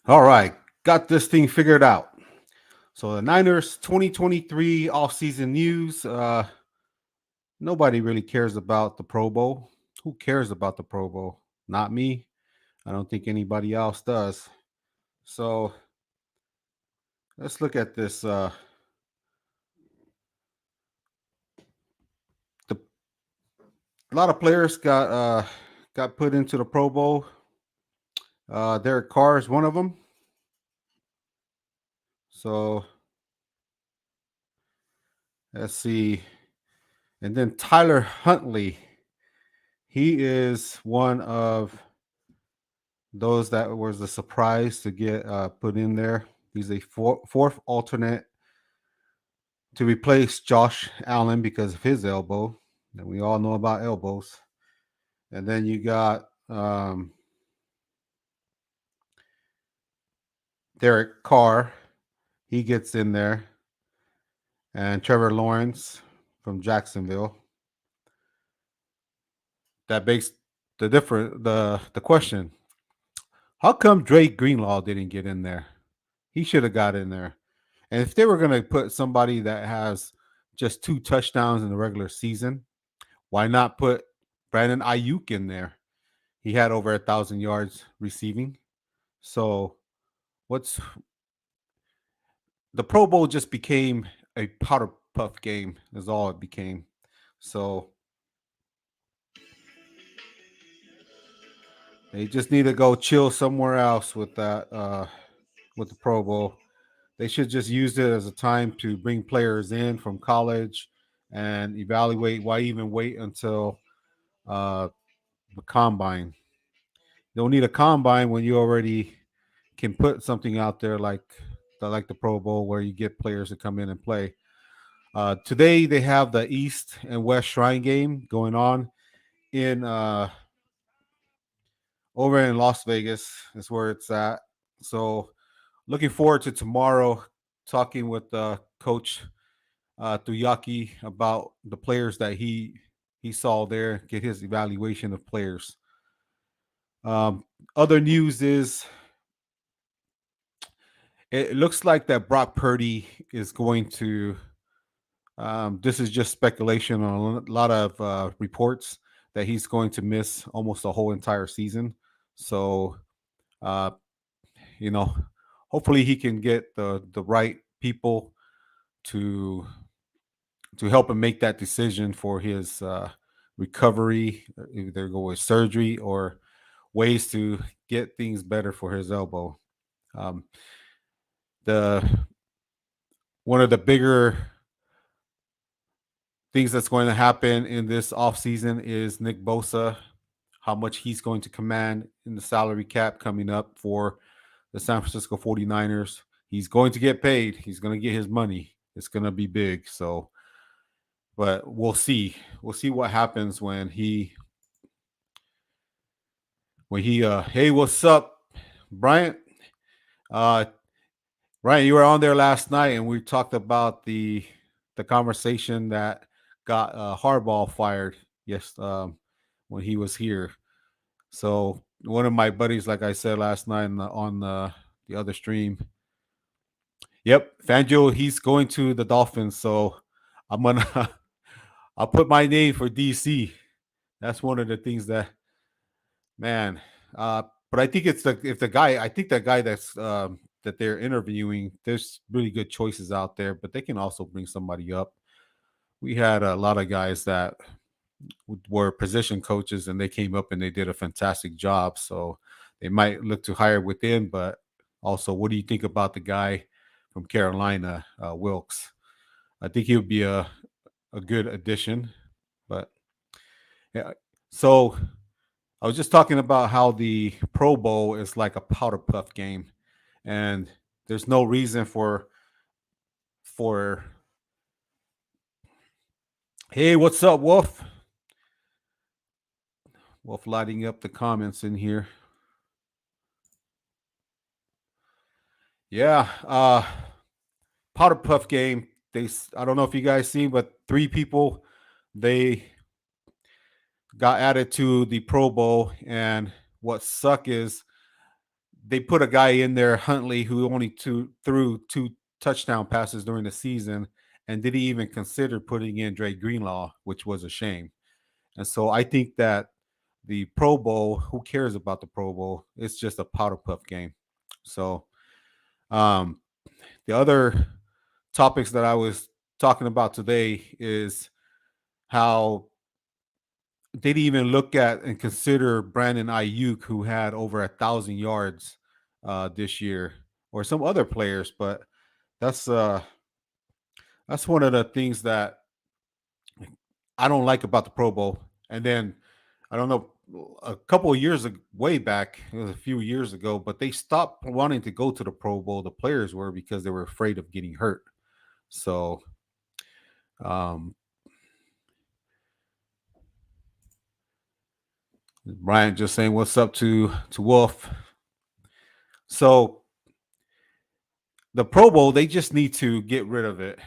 All right, got this thing figured out. So the Niners 2023 offseason news. Nobody really cares about the Pro Bowl. Who cares about the Pro Bowl? Not me. I don't think anybody else does. So let's look at this. The, a lot of players got put into the Pro Bowl. Derek Carr is one of them. So let's see. And then Tyler Huntley. He is one of those that was a surprise to get put in there. He's a fourth alternate to replace Josh Allen because of his elbow. And we all know about elbows. And then you got Derek Carr. He gets in there. And Trevor Lawrence from Jacksonville. That makes the question. How come Drake Greenlaw didn't get in there? He should have got in there. And if they were going to put somebody that has just 2 touchdowns in the regular season, why not put Brandon Ayuk in there? He had over 1,000 yards receiving. So what's the Pro Bowl just became a powder puff game is all it became. So they just need to go chill somewhere else with that with the Pro Bowl. They should just use it as a time to bring players in from college and evaluate. Why even wait until uh, the combine? You don't need a combine when you already can put something out there like the Pro Bowl where you get players to come in and play. Today they have the East and West Shrine game going on in over in Las Vegas. Is where it's at. So looking forward to tomorrow talking with Coach Tuyaki about the players that he saw there, get his evaluation of players. Other news is it looks like that Brock Purdy is going to. This is just speculation on a lot of reports that he's going to miss almost the whole entire season. So, uh, you know, hopefully he can get the right people to help him make that decision for his recovery, either go with surgery or ways to get things better for his elbow. Um, the one of the bigger things that's going to happen in this offseason is Nick Bosa, how much he's going to command in the salary cap coming up for the San Francisco 49ers. He's going to get paid. He's going to get his money. It's going to be big. So, but we'll see. We'll see what happens when he hey, what's up, Bryant? Uh Ryan, you were on there last night and we talked about the conversation that got Harbaugh fired when he was here. So one of my buddies, like I said last night on the other stream, yep, Fangio, he's going to the Dolphins. So I'm gonna I'll put my name for DC. That's one of the things that man. But I think it's the if the guy. I think that guy that they're interviewing. There's really good choices out there, but they can also bring somebody up. We had a lot of guys that were position coaches, and they came up and they did a fantastic job. So they might look to hire within, but also, what do you think about the guy from Carolina, Wilkes? I think he would be a good addition. But yeah, so I was just talking about how the Pro Bowl is like a powder puff game, and there's no reason for hey, what's up, Wolf? Wolf lighting up the comments in here. Yeah, powder puff game. I don't know if you guys seen, but 3 people they got added to the Pro Bowl, and what suck is they put a guy in there, Huntley, who only threw two touchdown passes during the season, and did he even consider putting in Dre Greenlaw, which was a shame. And so I think that the Pro Bowl, who cares about the Pro Bowl? It's just a powder puff game. So um, the other topics that I was talking about today is how they didn't even look at and consider Brandon Ayuk, who had over 1,000 yards this year, or some other players. But that's uh, that's one of the things that I don't like about the Pro Bowl. And then I don't know, a couple of years way back, it was a few years ago, but they stopped wanting to go to the Pro Bowl. The players were, because they were afraid of getting hurt. So um, Brian just saying what's up to Wolf. So the Pro Bowl, they just need to get rid of it.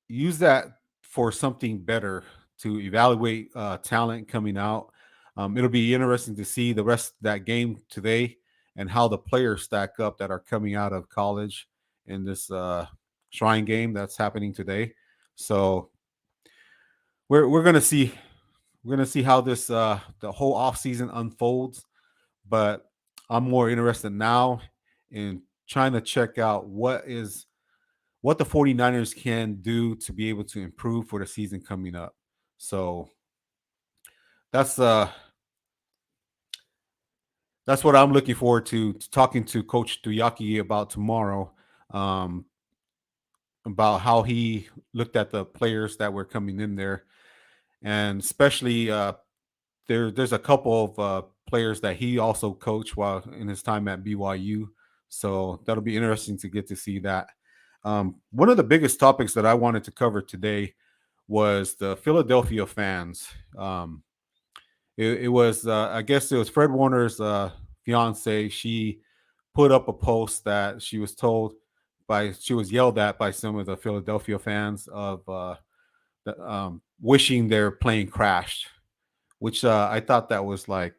Use that for something better to evaluate talent coming out. It'll be interesting to see the rest of that game today and how the players stack up that are coming out of college in this Shrine game that's happening today. So we're gonna see how this the whole offseason unfolds. But I'm more interested now in trying to check out what the 49ers can do to be able to improve for the season coming up. So that's uh that's what I'm looking forward to talking to Coach Tuyaki about tomorrow, um, about how he looked at the players that were coming in there, and especially there's a couple of players that he also coached while in his time at BYU. So that'll be interesting to get to see that. One of the biggest topics that I wanted to cover today was the Philadelphia fans. It was, I guess, it was Fred Warner's fiance. She put up a post that she was yelled at by some of the Philadelphia fans of wishing their plane crashed, which I thought that was like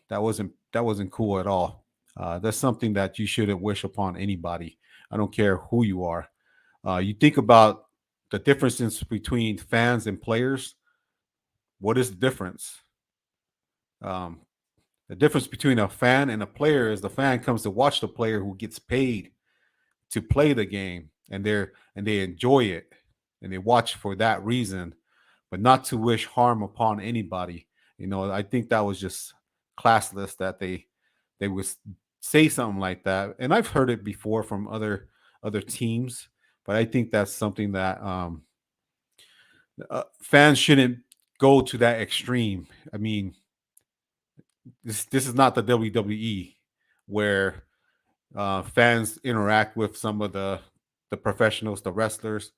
that wasn't cool at all. That's something that you shouldn't wish upon anybody. I don't care who you are. You think about the differences between fans and players. What is the difference? Um, the difference between a fan and a player is the fan comes to watch the player who gets paid to play the game, and they enjoy it and they watch for that reason, but not to wish harm upon anybody. I think that was just classless that they would say something like that. And I've heard it before from other teams, but I think that's something that fans shouldn't go to that extreme. I mean, this is not the WWE where fans interact with some of the professionals, the wrestlers,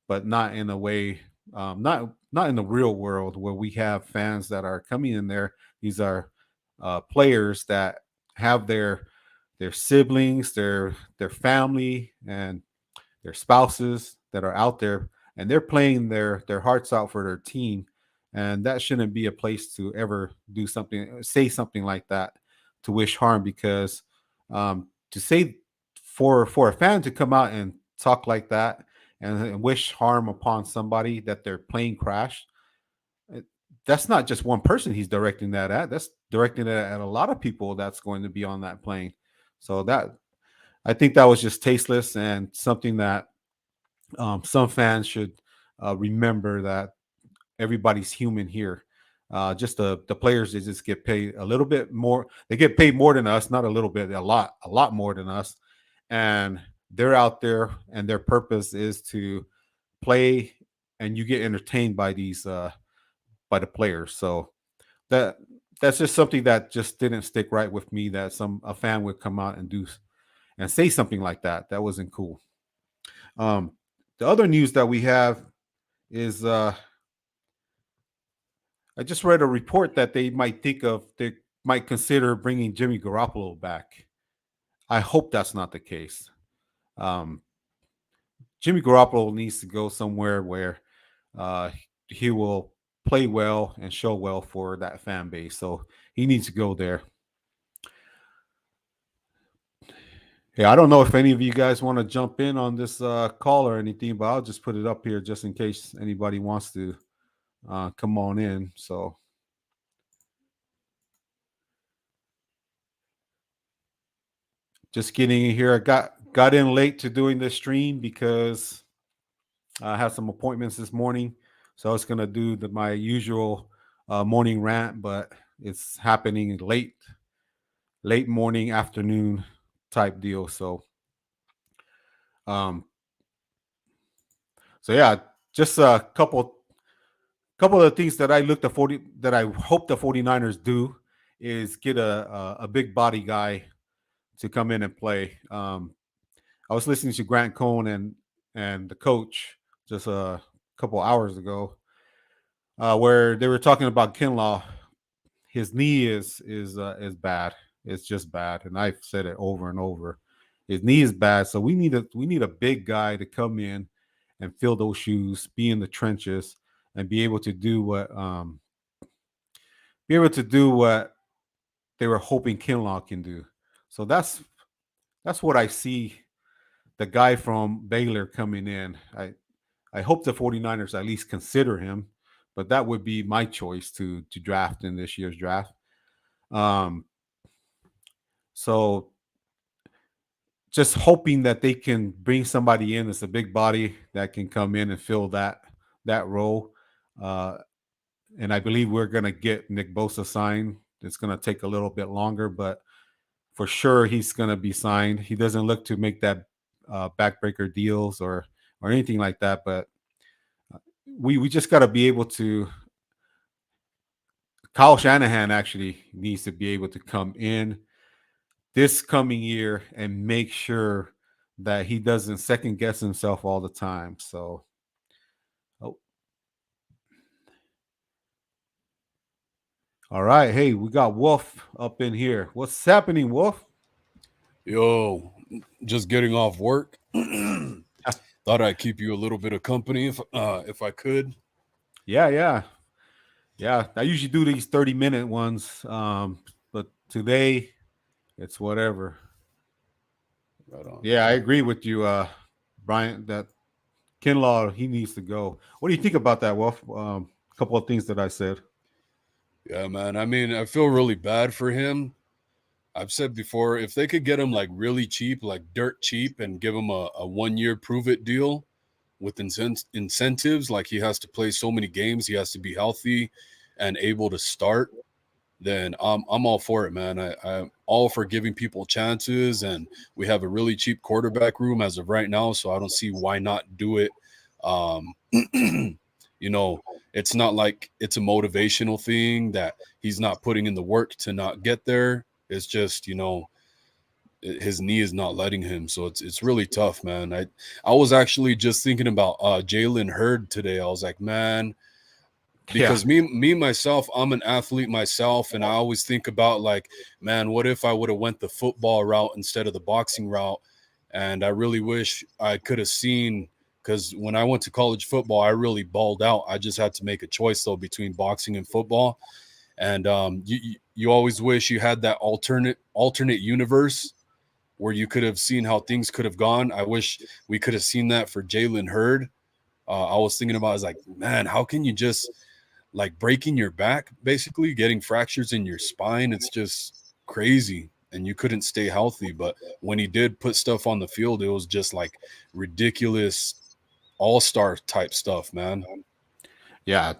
but not in a way, not in the real world where we have fans that are coming in there. These are players that have their siblings, their family, and their spouses that are out there, and they're playing their hearts out for their team. And that shouldn't be a place to ever say something like that to wish harm, because to say for a fan to come out and talk like that and wish harm upon somebody that their plane crashed, it- that's not just one person he's directing that at. That's directing it at a lot of people that's going to be on that plane. So that I think that was just tasteless and something that some fans should remember, that everybody's human here. Just the players, they just get paid a little bit more. They get paid more than us, not a little bit, a lot more than us. And they're out there, and their purpose is to play, and you get entertained by these by the players. So that that's just something that just didn't stick right with me. That a fan would come out and do and say something like that. That wasn't cool. Um, the other news that we have is I just read a report that they might consider bringing Jimmy Garoppolo back. I hope that's not the case. Um, Jimmy Garoppolo needs to go somewhere where uh, he will play well and show well for that fan base. So he needs to go there. Hey, I don't know if any of you guys want to jump in on this call or anything, but I'll just put it up here just in case anybody wants to come on in. So just getting in here. I got in late to doing this stream because I had some appointments this morning, so I was gonna do my usual morning rant, but it's happening late morning, afternoon type deal. Um, so yeah, just a couple of things that I look the 40 that I hope the 49ers do is get a big body guy to come in and play. I was listening to Grant Cohn and the coach just a couple hours ago, where they were talking about Kinlaw. His knee is bad. It's just bad, and I've said it over and over. His knee is bad, so we need a big guy to come in and fill those shoes, be in the trenches, and be able to do what they were hoping Kinlaw can do. So that's what I see the guy from Baylor coming in. I hope the 49ers at least consider him, but that would be my choice to draft in this year's draft. Um, so just hoping that they can bring somebody in that's a big body that can come in and fill that role. Uh, and I believe we're going to get Nick Bosa signed. It's going to take a little bit longer, but for sure he's going to be signed. He doesn't look to make that backbreaker deals or anything like that, but we just got to be able to. Kyle Shanahan actually needs to be able to come in this coming year and make sure that he doesn't second guess himself all the time. So, oh, all right. Hey, we got Wolf up in here. What's happening, Wolf? Yo, just getting off work. Thought I'd keep you a little bit of company if I could. Yeah, yeah, yeah. I usually do these 30-minute ones, but today it's whatever. Right on. Yeah, I agree with you, Brian. That Kinlaw he needs to go. What do you think about that, Wolf? A couple of things that I said. Yeah, man. I mean, I feel really bad for him. I've said before, if they could get him like really cheap, like dirt cheap, and give him a 1 year prove it deal with incentives, like he has to play so many games, he has to be healthy and able to start, then I'm all for it, man. I'm all for giving people chances, and we have a really cheap quarterback room as of right now, so I don't see why not do it. Um, you know, it's not like it's a motivational thing that he's not putting in the work to not get there. It's just his knee is not letting him, so it's really tough, man. I was actually just thinking about Jalen Hurd today. I was like, man, Yeah, because me myself, I'm an athlete myself, and I always think about like, man, what if I would have went the football route instead of the boxing route? And I really wish I could have seen, because when I went to college football, I really balled out. I just had to make a choice though between boxing and football. And you always wish you had that alternate universe where you could have seen how things could have gone. I wish we could have seen that for Jalen Hurd. I was thinking about, I was like, man, how can you just like breaking your back, basically getting fractures in your spine? It's just crazy. And you couldn't stay healthy. But when he did put stuff on the field, it was just like ridiculous all-star type stuff, man. yeah,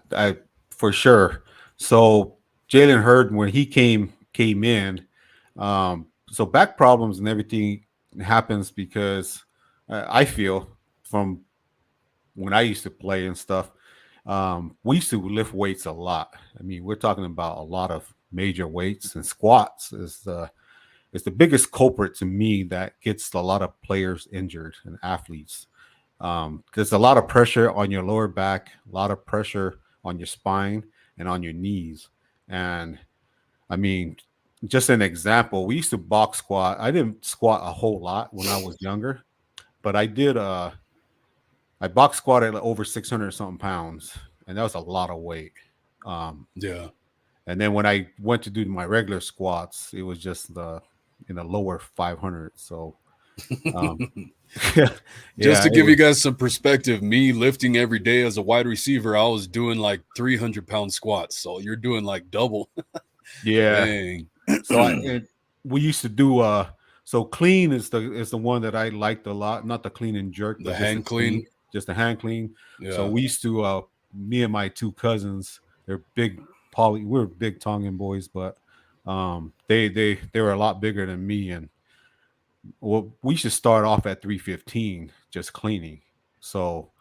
for sure. So Jalen Hurd, when he came in, so back problems and everything happens because I feel from when I used to play and stuff, we used to lift weights a lot. I mean, we're talking about a lot of major weights and squats is the biggest culprit to me that gets a lot of players injured and athletes. There's a lot of pressure on your lower back, a lot of pressure on your spine and on your knees. And I mean, just an example, we used to box squat. I didn't squat a whole lot when I was younger, but I box squatted like over 600 something pounds, and that was a lot of weight. Um, Yeah. and then when I went to do my regular squats, it was just in the lower 500. So Um, Just yeah, to it give you was. guys some perspective, me lifting every day as a wide receiver, I was doing like 300-pound squats. So you're doing like double. Yeah. Dang. So we used to do so clean is the one that I liked a lot. Not the clean and jerk, The but just the hang clean. clean, just the hand clean. So Yeah. we used to me and my two cousins, they're big we're big Tongan boys, but they were a lot bigger than me. And well, we should start off at 315 just cleaning. So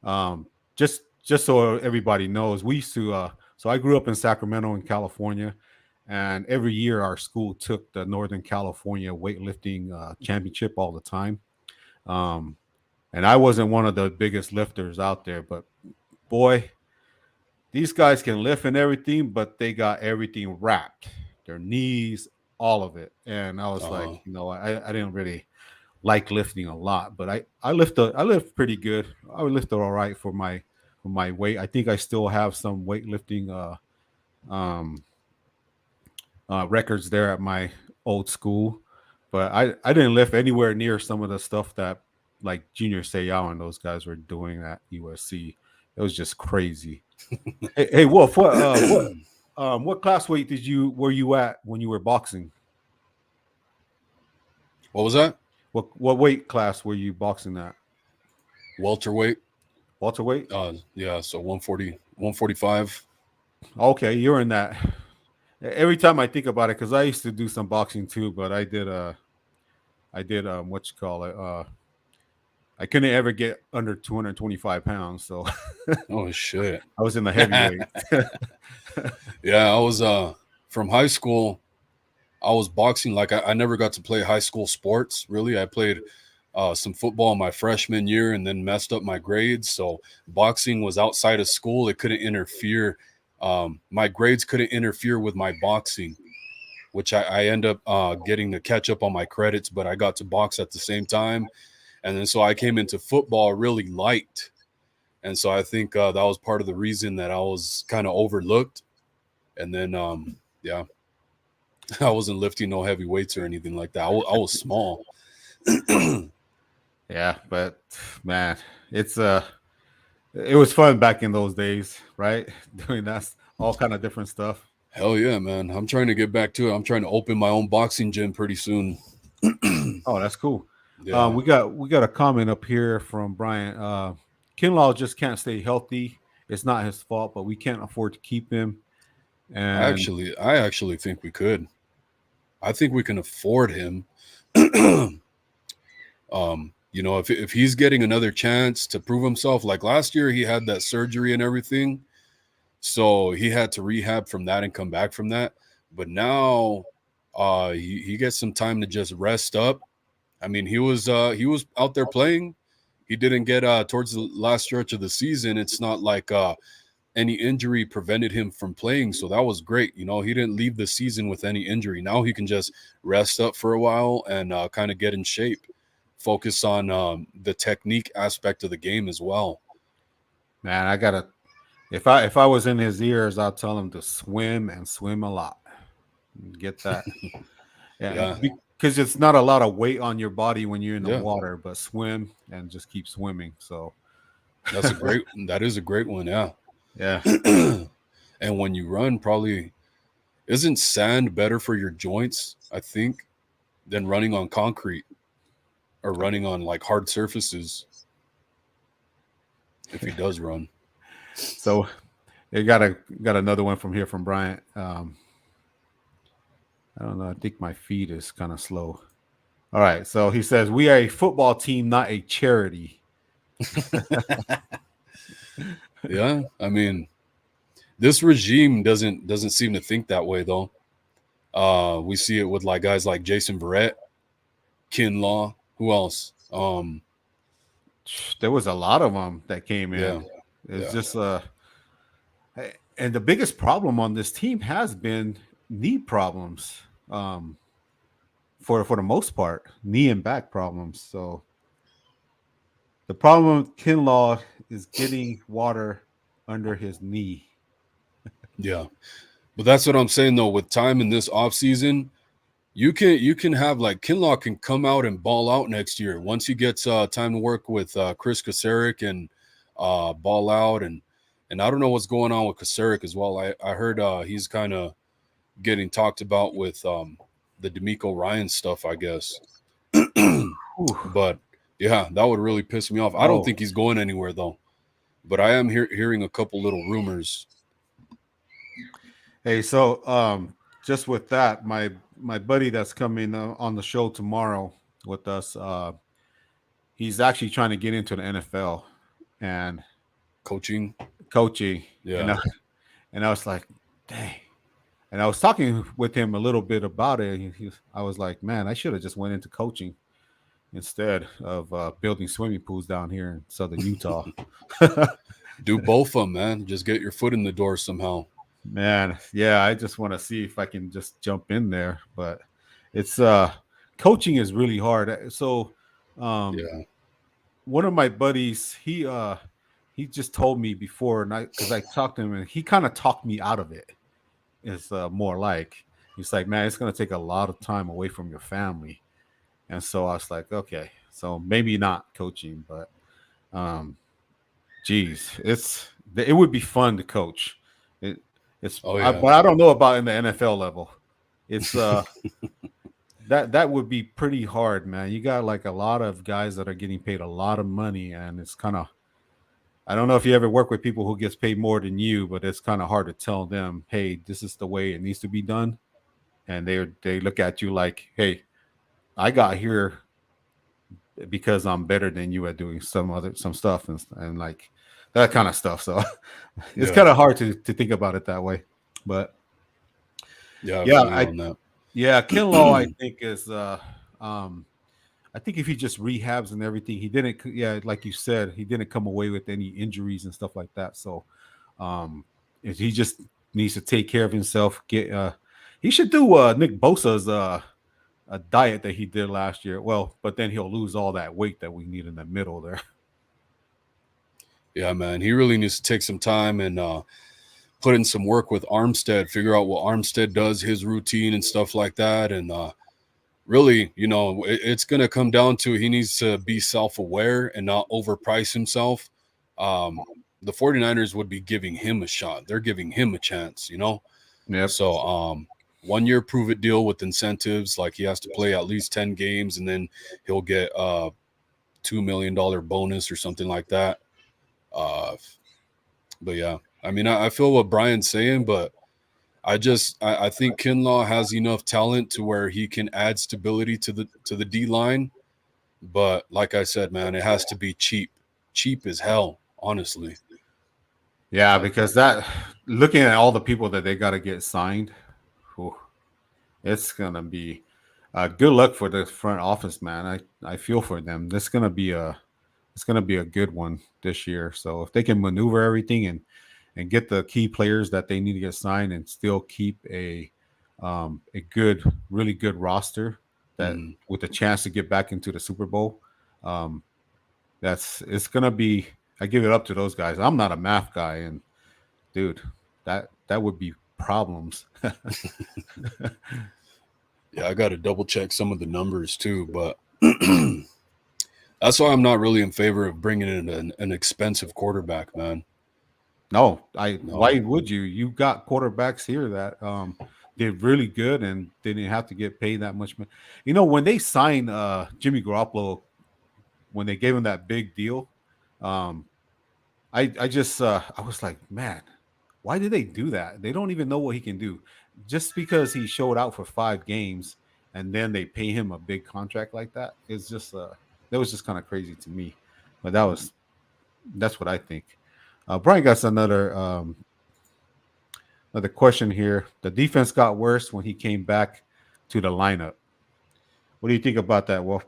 um just so everybody knows, we used to so I grew up in Sacramento in California, and every year our school took the Northern California weightlifting championship all the time. um and I wasn't one of the biggest lifters out there, but boy, these guys can lift and everything, but they got everything wrapped, their knees, all of it. And I was like, Uh-huh. I didn't really like lifting a lot, but I lift pretty good. I would lift all right for my weight. I think I still have some weightlifting um records there at my old school, but I didn't lift anywhere near some of the stuff that like Junior Seau and those guys were doing at USC. It was just crazy. Hey, Wolf, what class weight were you at when you were boxing? What was that? What weight class were you boxing at? Welterweight. Welterweight? Yeah, so 140, 145. Okay, you're in that. Every time I think about it, because I used to do some boxing too, but I did what you call it. I couldn't ever get under 225 pounds, so Oh shit. I was in the heavyweight. Yeah, I was from high school. I was boxing. Like I never got to play high school sports. Really, I played some football my freshman year and then messed up my grades. So boxing was outside of school. It couldn't interfere. My grades couldn't interfere with my boxing, which I end up getting to catch up on my credits. But I got to box at the same time, and then so I came into football really light. And so I think that was part of the reason that I was kind of overlooked. And then, yeah, I wasn't lifting no heavy weights or anything like that. I was small. Yeah, but man, it's it was fun back in those days, right? Doing that all kind of different stuff. Hell yeah, man. I'm trying to get back to it. I'm trying to open my own boxing gym pretty soon. Oh, that's cool. Yeah, We got a comment up here from Brian. Kinlaw just can't stay healthy. It's not his fault, but we can't afford to keep him. And I actually think we could. I think we can afford him. If he's getting another chance to prove himself, like last year, he had that surgery and everything, so he had to rehab from that and come back from that. But now, he gets some time to just rest up. I mean, he was out there playing. He didn't get towards the last stretch of the season. It's not like any injury prevented him from playing, so that was great. He didn't leave the season with any injury. Now he can just rest up for a while and kind of get in shape, focus on the technique aspect of the game as well. man, I gotta if I was in his ears, I'll tell him to swim and swim a lot. Get that. Yeah, Yeah, because it's not a lot of weight on your body when you're in the yeah, water, but swim and just keep swimming. So that is a great one. Yeah. yeah. And when you run, probably isn't sand better for your joints, I think, than running on concrete or running on like hard surfaces if he does run. So they got another one from here from Bryant. I don't know. I think my feed is kind of slow. All right. So he says we are a football team, not a charity. Yeah, I mean, this regime doesn't seem to think that way though. We see it with like guys like Jason Verrett, Kinlaw, who else? There was a lot of them that came Yeah, in. It's yeah, just and the biggest problem on this team has been knee problems. For the most part, knee and back problems. So the problem with Kinlaw is getting water under his knee. yeah. But that's what I'm saying though. With time in this off season, you can have like Kinlaw can come out and ball out next year once he gets time to work with Chris Kasarik and ball out and I don't know what's going on with Kasarik as well. I heard he's kind of getting talked about with the D'Amico Ryan stuff, I guess. Whew. But yeah, that would really piss me off. I don't Oh, think he's going anywhere though. But I am hearing a couple little rumors. hey, so just with that, my buddy that's coming on the show tomorrow with us, he's actually trying to get into the NFL and Coaching, coaching, yeah, and I was like, dang. And I was talking with him a little bit about it. I was like, man, I should have just went into coaching instead of building swimming pools down here in southern Utah. do both of them, man. Just get your foot in the door somehow. Man, yeah, I just want to see if I can just jump in there, but it's coaching is really hard. So um Yeah, one of my buddies, he just told me before, and I because I talked to him and he kind of talked me out of it. It's more like he's like, man, it's gonna take a lot of time away from your family. And so I was like, okay, so maybe not coaching, but um geez, it would be fun to coach. It oh yeah, but I don't know about in the NFL level. It's that would be pretty hard, man. You got like a lot of guys that are getting paid a lot of money, and it's kind of I don't know if you ever work with people who gets paid more than you, but it's kind of hard to tell them, hey, this is the way it needs to be done, and they look at you like, hey, I got here because I'm better than you at doing some stuff and like that kind of stuff. So it's yeah, kind of hard to think about it that way. But yeah. I yeah, feel you on that. yeah, Kinlaw I think is um I think if he just rehabs and everything, he didn't yeah, like you said, he didn't come away with any injuries and stuff like that. So if he just needs to take care of himself, get he should do Nick Bosa's a diet that he did last year. Well, but then he'll lose all that weight that we need in the middle there. Yeah, man. He really needs to take some time and put in some work with Armstead, figure out what Armstead does, his routine and stuff like that. And really, it's going to come down to he needs to be self aware and not overprice himself. Um, the 49ers would be giving him a shot. They're giving him a chance. Yep. So, 1 year prove it deal with incentives. Like he has to play at least 10 games and then he'll get a $2 million bonus or something like that. Uh, but yeah, I mean, I feel what Brian's saying, but I think Kinlaw has enough talent to where he can add stability to the D line. But like I said, man, it has to be cheap as hell, honestly. Yeah, Like, because that looking at all the people that they got to get signed, whew, it's gonna be good luck for the front office, man. I feel for them. It's gonna be a good one this year. So if they can maneuver everything and get the key players that they need to get signed and still keep a good, really good roster that mhm. with a chance to get back into the Super Bowl, um, it's gonna be. I give it up to those guys. I'm not a math guy, and dude, that would be problems. Yeah, I got to double check some of the numbers too, but that's why I'm not really in favor of bringing in an expensive quarterback, man. No, I. No. Why would you? You got quarterbacks here that did really good and didn't have to get paid that much. You know, when they signed Jimmy Garoppolo, when they gave him that big deal, um, I just I was like, man, why did they do that? They don't even know what he can do. Just because he showed out for 5 games and then they pay him a big contract like that is just that was just kind of crazy to me. But that's what I think. Brian got another question here. The defense got worse when he came back to the lineup. What do you think about that, Wolf?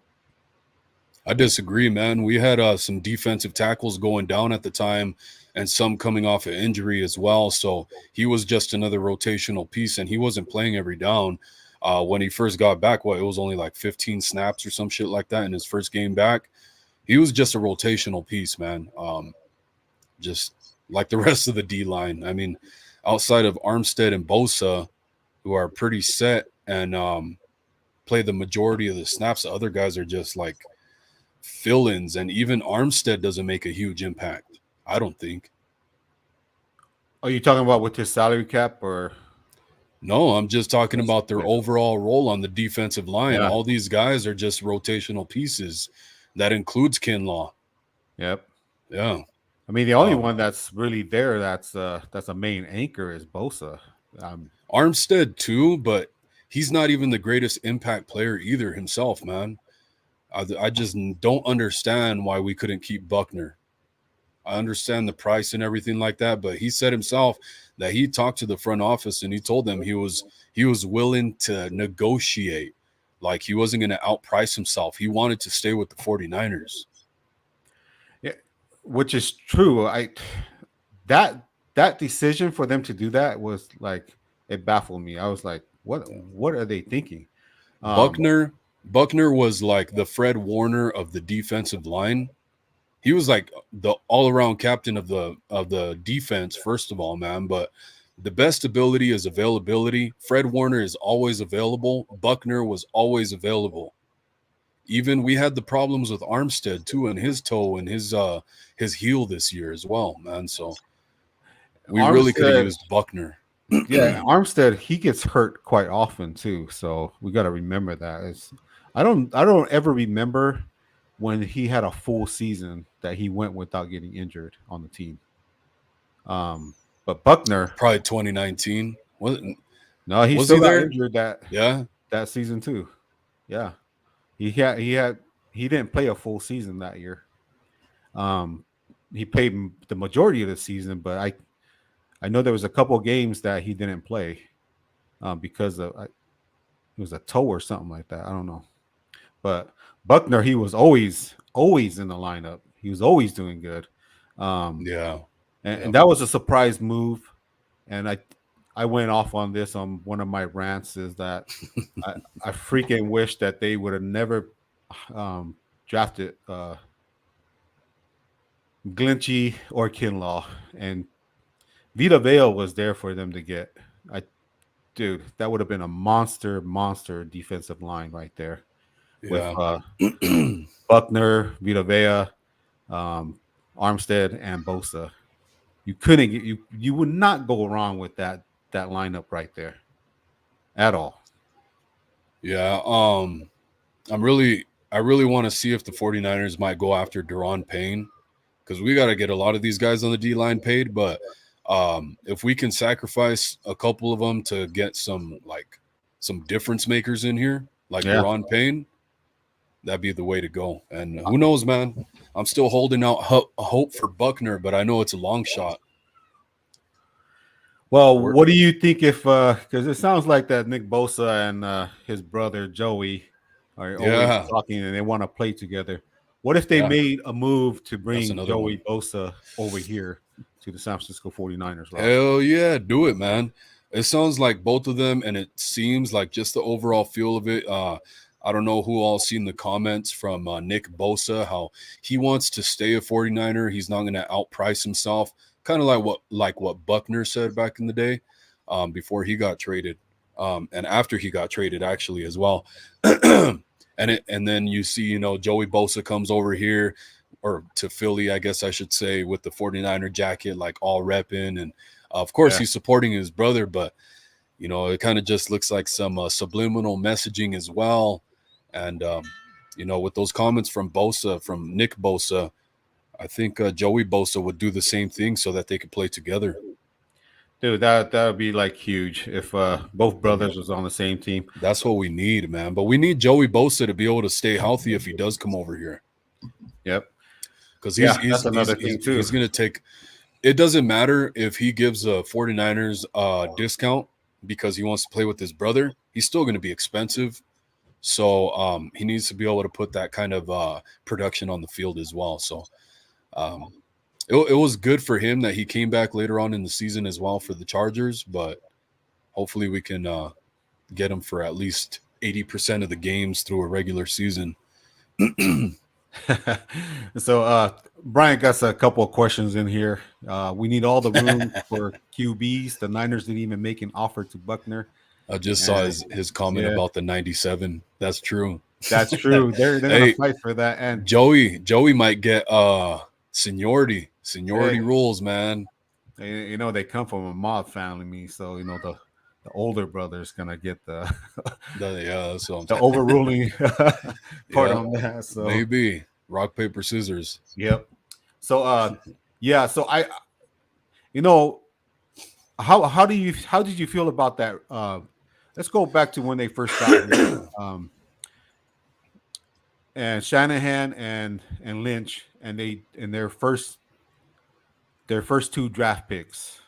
I disagree, man. We had some defensive tackles going down at the time and some coming off of injury as well. So he was just another rotational piece and he wasn't playing every down. When he first got back, it was only like 15 snaps or some shit like that in his first game back. He was just a rotational piece, man. Just like the rest of the D line. I mean, outside of Armstead and Bosa, who are pretty set and play the majority of the snaps. The other guys are just like fill-ins, and even Armstead doesn't make a huge impact. I don't think. Are you talking about with his salary cap or? No, I'm just talking about their Yeah. overall role on the defensive line. Yeah. All these guys are just rotational pieces. That includes Kinlaw. Yep. Yeah. I mean, the only Um, one that's really there that's a main anchor is Bosa. Um, Armstead too, but he's not even the greatest impact player either himself, man. I just don't understand why we couldn't keep Buckner. I understand the price and everything like that, but he said himself that he talked to the front office and he told them he was willing to negotiate. Like he wasn't going to outprice himself. He wanted to stay with the 49ers. yeah, which is true. That that decision for them to do that was like it baffled me. I was like, what are they thinking? Um, Buckner was like the Fred Warner of the defensive line. He was like the all-around captain of the defense first of all, man, but the best ability is availability. Fred Warner is always available. Buckner was always available. Even we had the problems with Armstead too, and his toe and his heel this year as well, man. So we really could have Armstead, used Buckner. yeah, Armstead, he gets hurt quite often too. So we got to remember that. I don't ever remember when he had a full season that he went without getting injured on the team. Um, but Buckner, Probably 2019. no, he Was still he got there? injured Yeah. that season too. Yeah, he didn't play a full season that year. Um, he played the majority of the season, but I know there was a couple games that he didn't play because it was a toe or something like that. I don't know, but Buckner, he was always in the lineup. He was always doing good, um, Yeah. and Yep. that was a surprise move. And I went off on this on one of my rants is that I, I freaking wish that they would have never drafted Glinchy or Kinlaw, and Vita Vale was there for them to get. I Dude, that would have been a monster defensive line right there with Yeah. Buckner, Vita Vea, um, Armstead, and Bosa. You couldn't get you would not go wrong with that lineup right there at all. Yeah. I really want to see if the 49ers might go after Deron Payne because we got to get a lot of these guys on the D line paid. But if we can sacrifice a couple of them to get some difference makers in here, like Yeah. Deron Payne, that'd be the way to go. And who knows, man? I'm still holding out hope for Buckner, but I know it's a long shot. Well, We're, what do you think if because it sounds like that Nick Bosa and his brother Joey are always yeah, talking and they want to play together. What if they yeah, made a move to that's bring another one. Joey Bosa over here to the San Francisco 49ers roster? Hell yeah, do it, man. It sounds like both of them, and it seems like just the overall feel of it. I don't know who all seen the comments from Nick Bosa, how he wants to stay a 49er. He's not going to outprice himself, kind of like what Buckner said back in the day, before he got traded, and after he got traded actually as well. And then you see, Joey Bosa comes over here or to Philly, I guess I should say, with the 49er jacket, like all repping. And of course, Yeah. he's supporting his brother, but, it kind of just looks like some subliminal messaging as well. And, with those comments from Nick Bosa, I think Joey Bosa would do the same thing so that they could play together. Dude, that would be like huge if both brothers was on the same team. That's what we need, man. But we need Joey Bosa to be able to stay healthy if he does come over here. Yep. Because Yeah, that's another thing too. he's going to take – it doesn't matter if he gives a 49ers discount because he wants to play with his brother. He's still going to be expensive. So he needs to be able to put that kind of production on the field as well. So it was good for him that he came back later on in the season as well for the Chargers. But hopefully we can get him for at least 80% of the games through a regular season. So Brian got a couple of questions in here. We need all the room for QBs. The Niners didn't even make an offer to Buckner. I just saw And his comment yeah, about the 97. That's true. that's true. They're gonna Hey, fight for that. And Joey might get seniority hey, rules, man. they come from a mob family, me. So the older brother is gonna get the Yeah, so the overruling part yeah, on that. So maybe rock paper scissors. yep. So yeah. So you know how did you feel about that? Let's go back to when they first got here. Um, and Shanahan and Lynch, and they in their first two draft picks.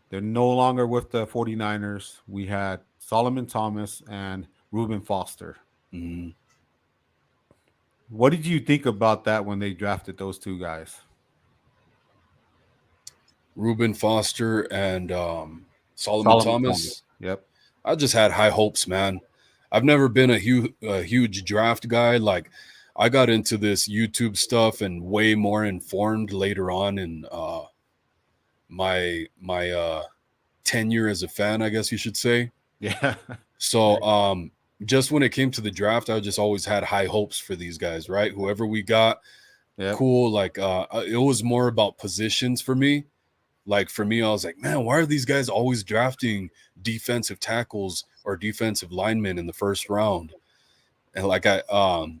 They're no longer with the 49ers. We had Solomon Thomas and Reuben Foster. Mhm. What did you think about that when they drafted those two guys? Reuben Foster and Solomon Solomon Thomas. Thomas. Yep. I just had high hopes, man. I've never been a huge draft guy. Like, I got into this YouTube stuff and way more informed later on in my tenure as a fan, I guess you should say. Yeah. So Right. just when it came to the draft, I just always had high hopes for these guys, right? Whoever we got, Yep. cool. Like it was more about positions for me. Like for me, I was like, man, why are these guys always drafting defensive tackles or defensive linemen in the first round? And like I don't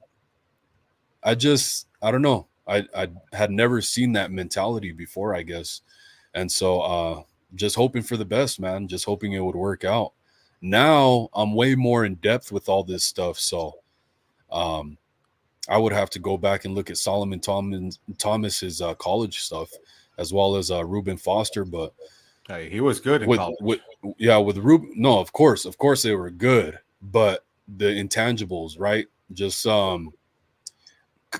know. I had never seen that mentality before, I guess. And so just hoping for the best, man. Just hoping it would work out. Now I'm way more in depth with all this stuff. So um I would have to go back and look at Thomas's college stuff as well as Reuben Foster. But Hey, he was good in with college. with yeah, with Reuben, no, of course they were good, but the intangibles, right? Just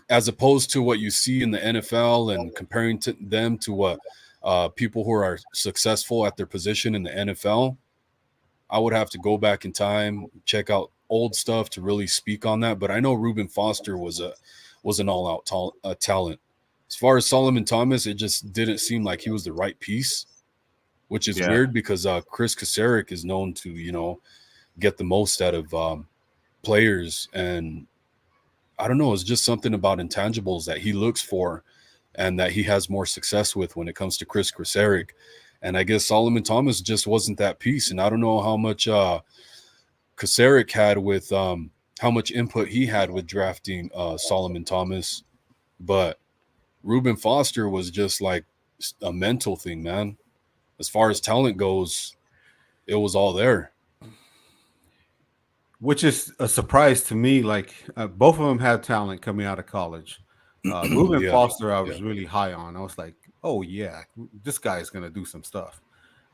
as opposed to what you see in the NFL and comparing to them to what people who are successful at their position in the NFL, I would have to go back in time, check out old stuff to really speak on that. But I know Reuben Foster was an all out talent. As far as Solomon Thomas, it just didn't seem like he was the right piece, which is Yeah. weird because Chris Kasarik is known to get the most out of players, and I don't know, it's just something about intangibles that he looks for and that he has more success with when it comes to Chris Kasarik. And I guess Solomon Thomas just wasn't that piece. And I don't know how much Kasarik had with how much input he had with drafting Solomon Thomas, but Reuben Foster was just like a mental thing, man. As far as talent goes, it was all there. Which is a surprise to me. Like both of them had talent coming out of college. Reuben Yeah, Foster, I yeah. was really high on. I was like, oh yeah, this guy is gonna do some stuff.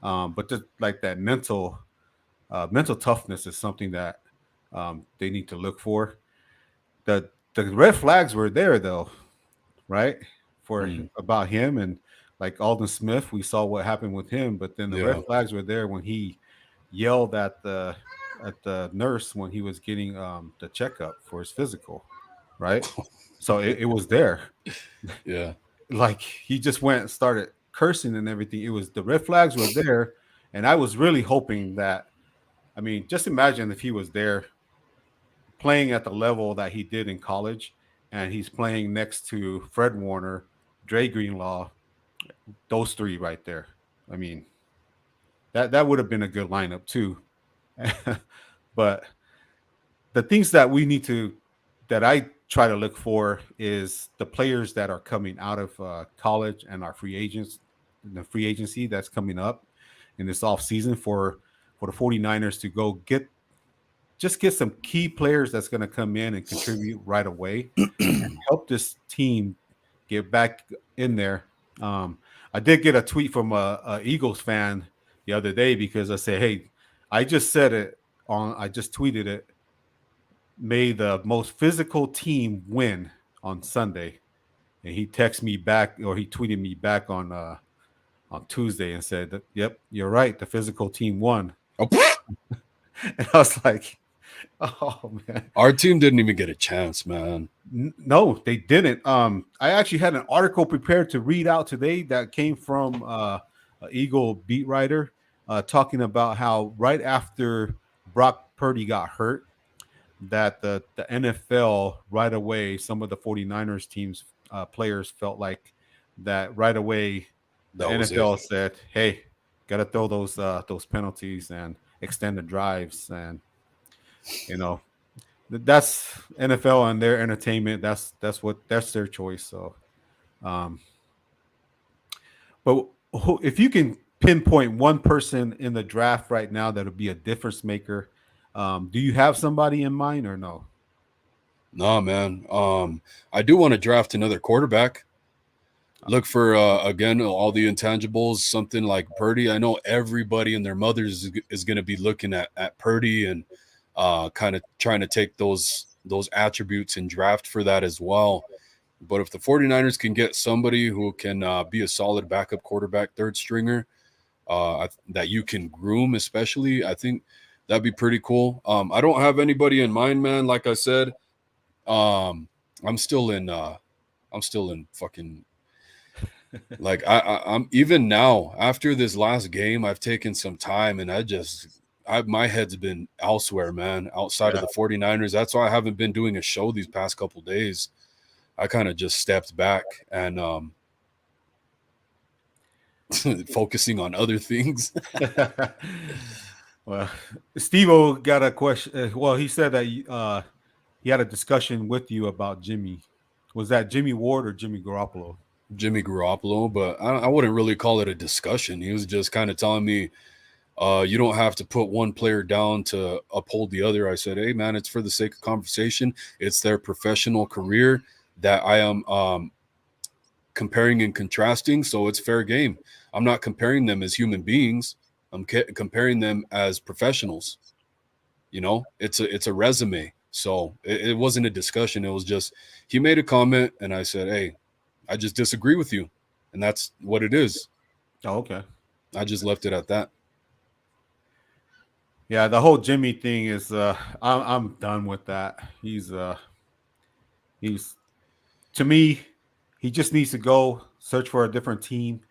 But just like that mental toughness is something that they need to look for. The red flags were there though, right? For Mm, about him and like Alden Smith, we saw what happened with him. But then the red yeah. flags were there when he yelled at the nurse when he was getting the checkup for his physical, right? So it was there. Yeah. Like he just went and started cursing and everything. It was the red flags were there, and I was really hoping that. I mean, just imagine if he was there playing at the level that he did in college, and he's playing next to Fred Warner, Dre Greenlaw, those three right there. I mean, that would have been a good lineup too. But the things that we need to that I try to look for is the players that are coming out of college and our free agents, the free agency that's coming up in this off season for the 49ers to go get some key players that's going to come in and contribute right away and help this team get back in there. Um, I did get a tweet from a Eagles fan the other day because I said, "Hey, I just said it I just tweeted it. May the most physical team win on Sunday." And he texted me back, or he tweeted me back on Tuesday and said, that, "Yep, you're right. The physical team won." Oh, And I was like, "Oh man." our team didn't even get a chance, man. No, they didn't. I actually had an article prepared to read out today that came from an Eagle beat writer talking about how right after Brock Purdy got hurt, that the NFL right away, some of the 49ers teams players felt like that right away. The That was it. NFL said, "Hey, got to throw those penalties and extend the drives," and you know that's NFL and their entertainment. That's their choice. So, um, but if you can pinpoint one person in the draft right now that would be a difference maker, do you have somebody in mind or no? No, man. I do want to draft another quarterback. Look for again all the intangibles, something like Purdy. I know everybody and their mothers is going to be looking at Purdy and kind of trying to take those attributes and draft for that as well. But if the 49ers can get somebody who can be a solid backup quarterback, third stringer, that you can groom, especially, I think that'd be pretty cool. I don't have anybody in mind, man. Like I said, um, I'm still in. I'm still in fucking like I'm even now after this last game. I've taken some time and my head's been elsewhere, man. Outside of Yeah. the 49ers, that's why I haven't been doing a show these past couple days. I kind of just stepped back and focusing on other things. Well, Steve-O got a question. Well, he said that he had a discussion with you about Jimmy. Was that Jimmy Ward or Jimmy Garoppolo? Jimmy Garoppolo, but I wouldn't really call it a discussion. He was just kind of telling me, you don't have to put one player down to uphold the other. I said, hey, man, it's for the sake of conversation. It's their professional career that I am comparing and contrasting. So it's fair game. I'm not comparing them as human beings. I'm comparing them as professionals. You know, it's a resume. So it wasn't a discussion. It was just he made a comment, and I said, "Hey, I just disagree with you," and that's what it is. Oh, okay. I just left it at that. Yeah, the whole Jimmy thing is I'm done with that. He's to me, he just needs to go search for a different team,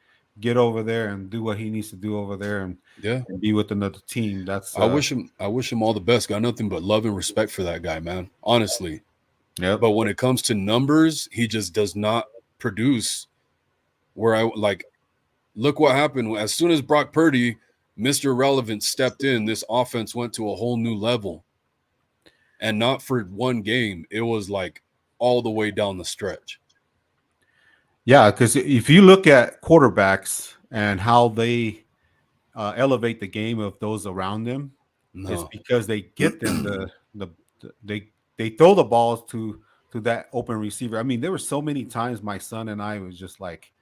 get over there and do what he needs to do over there Yeah, and be with another team. That's I wish him all the best. Got nothing but love and respect for that guy, man. Honestly. yep. But when it comes to numbers, he just does not produce. Where I like, look what happened as soon as Brock Purdy, Mr. Relevant, stepped in. This offense went to a whole new level, and not for one game. It was like all the way down the stretch. Yeah, because if you look at quarterbacks and how they elevate the game of those around them, it's No, because they get them they throw the balls to that open receiver. I mean, there were so many times my son and I was just like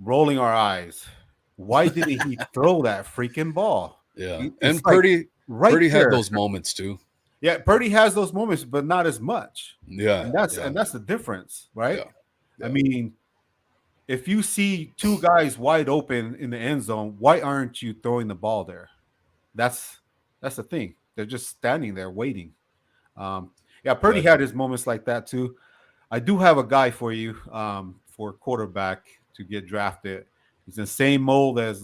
rolling our eyes. Why didn't he throw that freaking ball? yeah, It's and like right Purdy had there. those moments too. Yeah, Purdy has those moments, but not as much. Yeah, And that's yeah, the difference, right? yeah, I yeah. mean, if you see two guys wide open in the end zone, why aren't you throwing the ball there? That's that's the thing. They're just standing there waiting. Yeah, Purdy Right. had his moments like that too. I do have a guy for you for quarterback to get drafted. He's the same mold as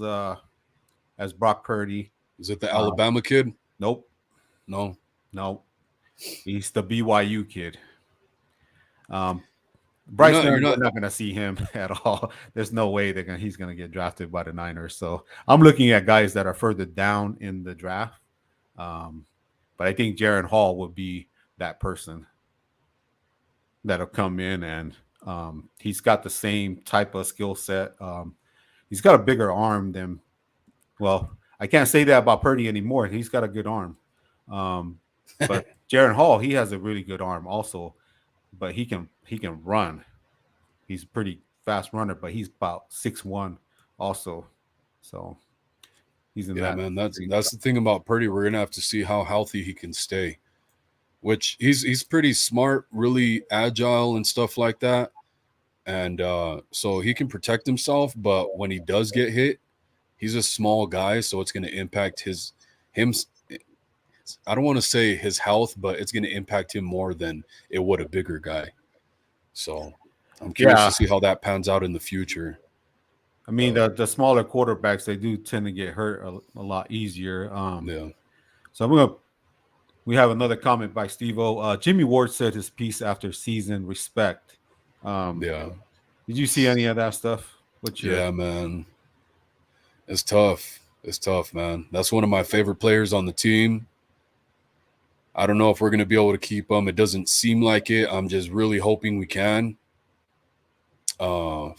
Brock Purdy. Is it the Uh, Alabama kid? nope, No. no, he's the BYU kid. Um, You're Bryce not. Young, You're we're not. not going to see him at all. There's no way he's going to get drafted by the Niners. So I'm looking at guys that are further down in the draft. Um, but I think Jaron Hall would be that person that'll come in and he's got the same type of skill set. He's got a bigger arm than, well, I can't say that about Purdy anymore. He's got a good arm. Um, but Jaron Hall, he has a really good arm also, but he can run. He's a pretty fast runner, but he's about 6'1" also. So he's in Yeah, that man. range. That's the thing about Purdy. We're gonna have to see how healthy he can stay. Which he's pretty smart, really agile and stuff like that. And so he can protect himself, but when he does get hit, he's a small guy, so it's going to impact him. I don't want to say his health, but it's going to impact him more than it would a bigger guy. So I'm curious to Yeah. see how that pans out in the future. I mean, the smaller quarterbacks, they do tend to get hurt a lot easier. Yeah, So we have another comment by Steve O. Jimmy Ward said his piece after season respect. Um, yeah, did you see any of that stuff? What's your yeah, man. It's tough. It's tough, man. That's one of my favorite players on the team. I don't know if we're going to be able to keep him. It doesn't seem like it. I'm just really hoping we can. Uh,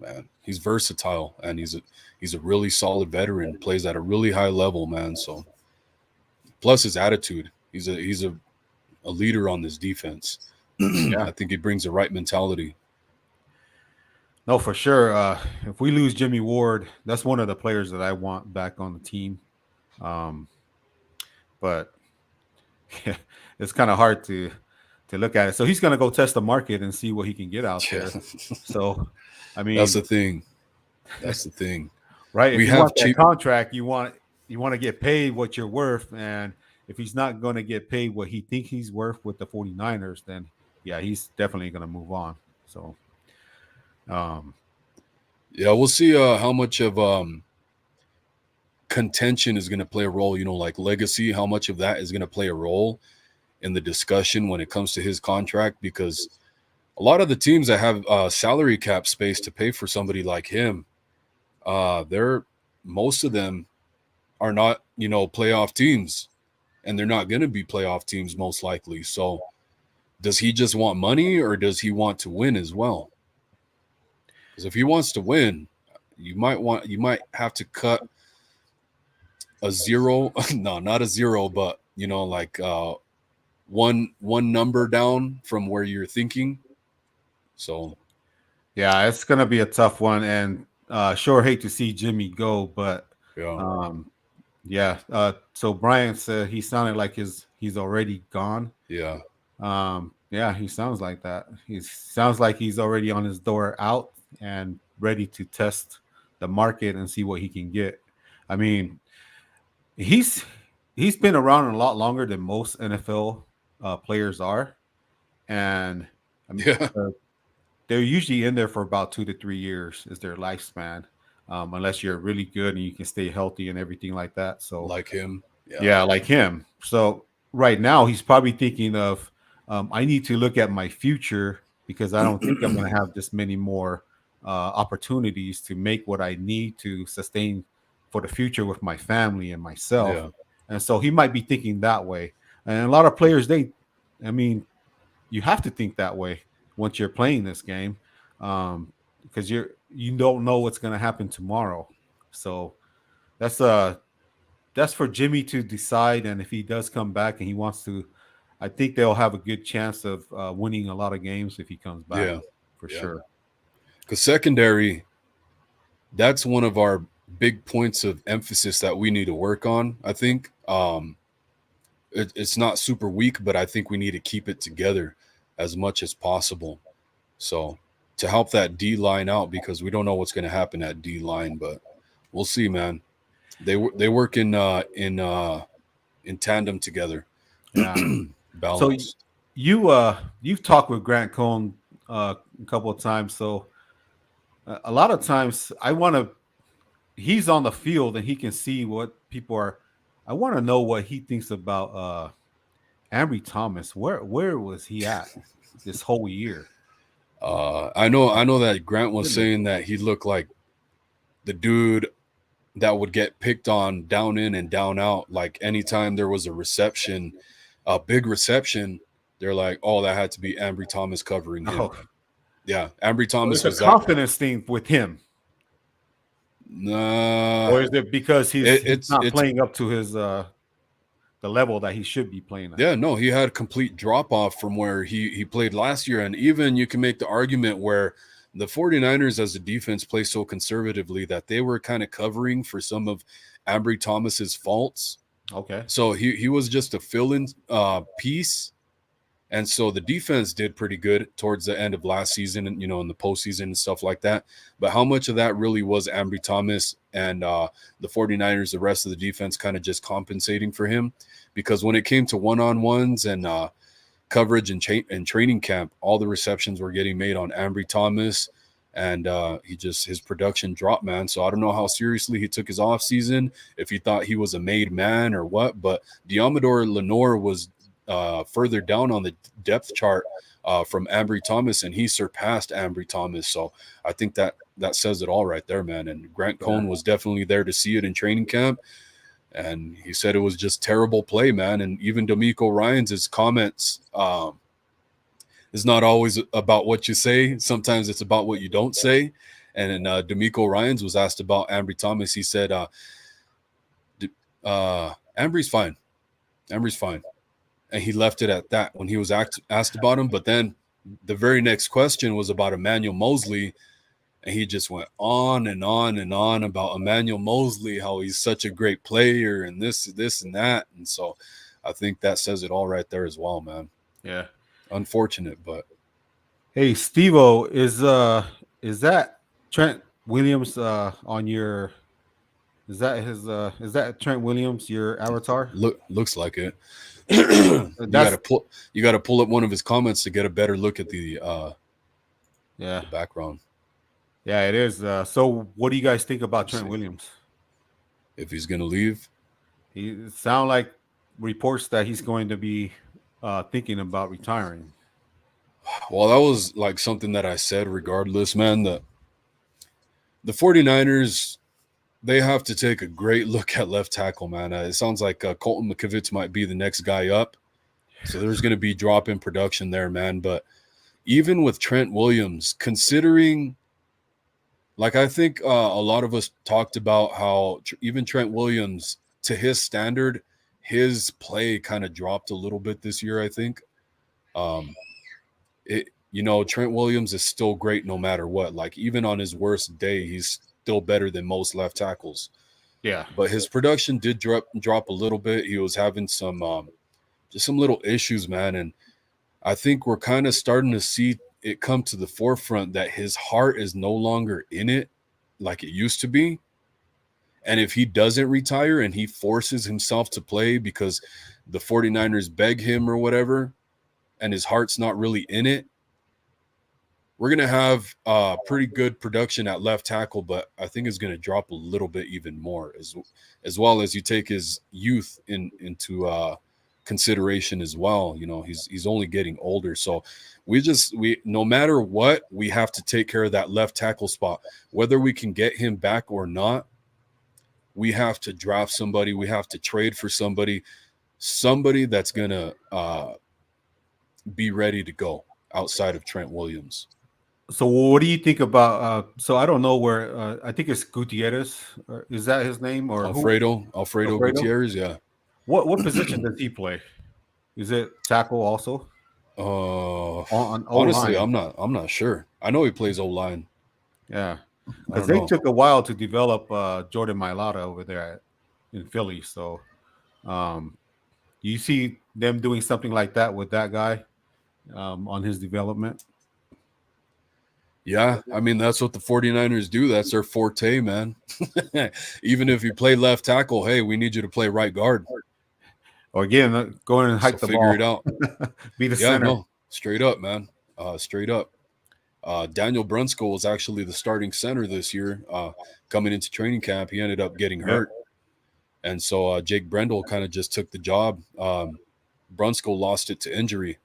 Man, he's versatile and he's a really solid veteran. Plays at a really high level, man. So plus his attitude, he's a leader on this defense. yeah? I think he brings the right mentality. No, for sure. If we lose Jimmy Ward, that's one of the players that I want back on the team. Um, but it's kind of hard to look at it. So he's going to go test the market and see what he can get out Yeah, there. So, I that's mean, the thing. That's the thing. right? If We you want have that cheap. contract, you want to get paid what you're worth, and if he's not going to get paid what he think he's worth with the 49ers, then yeah, he's definitely going to move on. So, um, Yeah, we'll see how much of contention is going to play a role. Like legacy, how much of that is going to play a role in the discussion when it comes to his contract, because a lot of the teams that have salary cap space to pay for somebody like him, they're most of them are not, playoff teams, and they're not going to be playoff teams most likely. So, does he just want money or does he want to win as well? Because if he wants to win, you might have to cut a zero, no, not a zero, but like one number down from where you're thinking. So yeah, it's going to be a tough one, and sure hate to see Jimmy go, but yeah, um, yeah. So Brian said he sounded like he's already gone. yeah, Yeah, he sounds like that. He sounds like he's already on his door out and ready to test the market and see what he can get. I mean, he's he's been around a lot longer than most NFL players are, and yeah, uh, they're usually in there for about 2 to 3 years is their lifespan, unless you're really good and you can stay healthy and everything like that. So like him. Yeah, yeah, like him. So right now he's probably thinking of, I need to look at my future because I don't think I'm going to have this many more opportunities to make what I need to sustain for the future with my family and myself. yeah, And so he might be thinking that way. And a lot of players, I mean, you have to think that way once you're playing this game, because you don't know what's going to happen tomorrow. So that's that's for Jimmy to decide. And if he does come back and he wants to, I think they'll have a good chance of winning a lot of games if he comes back, yeah, for yeah. sure. Because secondary, that's one of our big points of emphasis that we need to work on. I think it's not super weak, but I think we need to keep it together as much as possible. So to help that D line out, because we don't know what's going to happen at D line, but we'll see, man. They work in tandem together, Yeah. So balanced. you've talked with Grant Cohn a couple of times. So a lot of times I want to. He's on the field and he can see what people are. I want to know what he thinks about Ambry Thomas. Where was he at this whole year? I know that Grant was Goodness. saying that he looked like the dude that would get picked on down in and down out. Like anytime there was a big reception, they're like, "Oh, that had to be Ambry Thomas covering him." Oh, Yeah, Ambry so Thomas it's a was that. confidence thing with him, Nah, or is it because he's not it's playing up to his the level that he should be playing at? yeah, no, he had a complete drop off from where he played last year. And even you can make the argument where the 49ers as a defense play so conservatively that they were kind of covering for some of Ambry Thomas's faults. Okay. So he was just a fill-in piece. And so the defense did pretty good towards the end of last season and, in the postseason and stuff like that. But how much of that really was Ambry Thomas and the 49ers, the rest of the defense kind of just compensating for him? Because when it came to one-on-ones and coverage and training camp, all the receptions were getting made on Ambry Thomas. and his production dropped, man. So I don't know how seriously he took his off season, if he thought he was a made man or what. But Diamador Lenore was further down on the depth chart from Ambry Thomas, and he surpassed Ambry Thomas. So I think that says it all right there, man. And Grant Yeah. Cohn was definitely there to see it in training camp. And he said it was just terrible play, man. And even D'Amico Ryans' comments is not always about what you say. Sometimes it's about what you don't say. And then D'Amico Ryans was asked about Ambry Thomas. He said, Ambry's fine. Ambry's fine. And he left it at that when he was asked about him. But then the very next question was about Emmanuel Mosley. And he just went on and on and on about Emmanuel Mosley, how he's such a great player and this and that. And so I think that says it all right there as well, man. Yeah. Unfortunate, but Hey, Steve-O, is that Trent Williams on your is that Trent Williams your avatar? looks like it. you That's gotta pull up one of his comments to get a better look at the yeah. the background. Yeah, it is. So what do you guys think about Trent Williams? If he's gonna leave, He sound like reports that he's going to be thinking about retiring. well, that was like something that I said regardless, man. The 49ers, they have to take a great look at left tackle, man. It sounds like Colton McKivitz might be the next guy up. So there's going to be drop in production there, man. But even with Trent Williams, considering, like I think a lot of us talked about how even Trent Williams, to his standard, his play kind of dropped a little bit this year, I think. Trent Williams is still great no matter what. Like even on his worst day, he's still better than most left tackles. Yeah. But his production did drop a little bit. He was having some just some little issues, man. And I think we're kind of starting to see it come to the forefront that his heart is no longer in it like it used to be. And if he doesn't retire and he forces himself to play because the 49ers beg him or whatever, and his heart's not really in it, we're going to have pretty good production at left tackle, but I think it's going to drop a little bit even more, as well as you take his youth into consideration as well. You know, he's only getting older. So we no matter what, we have to take care of that left tackle spot. Whether we can get him back or not, we have to draft somebody. We have to trade for somebody that's going to be ready to go outside of Trent Williams. So what do you think about so I don't know where I think it's Gutierrez, or is that his name, or Alfredo Gutierrez? Yeah. What position does he play? Is it tackle also? On Honestly, O-line. I'm not sure. I know he plays O-line. Yeah, I because don't they know. took a while to develop Jordan Mailata over there in Philly. So you see them doing something like that with that guy on his development. Yeah, I mean, that's what the 49ers do. That's their forte, man. Even if you play left tackle, hey, we need you to play right guard. Or again, go in and hike So the figure ball. it out. Be the Yeah, center. no, straight up, man. Straight up. Daniel Brunskill was actually the starting center this year. Coming into training camp, he ended up getting hurt. And so Jake Brendel kind of just took the job. Brunskill lost it to injury.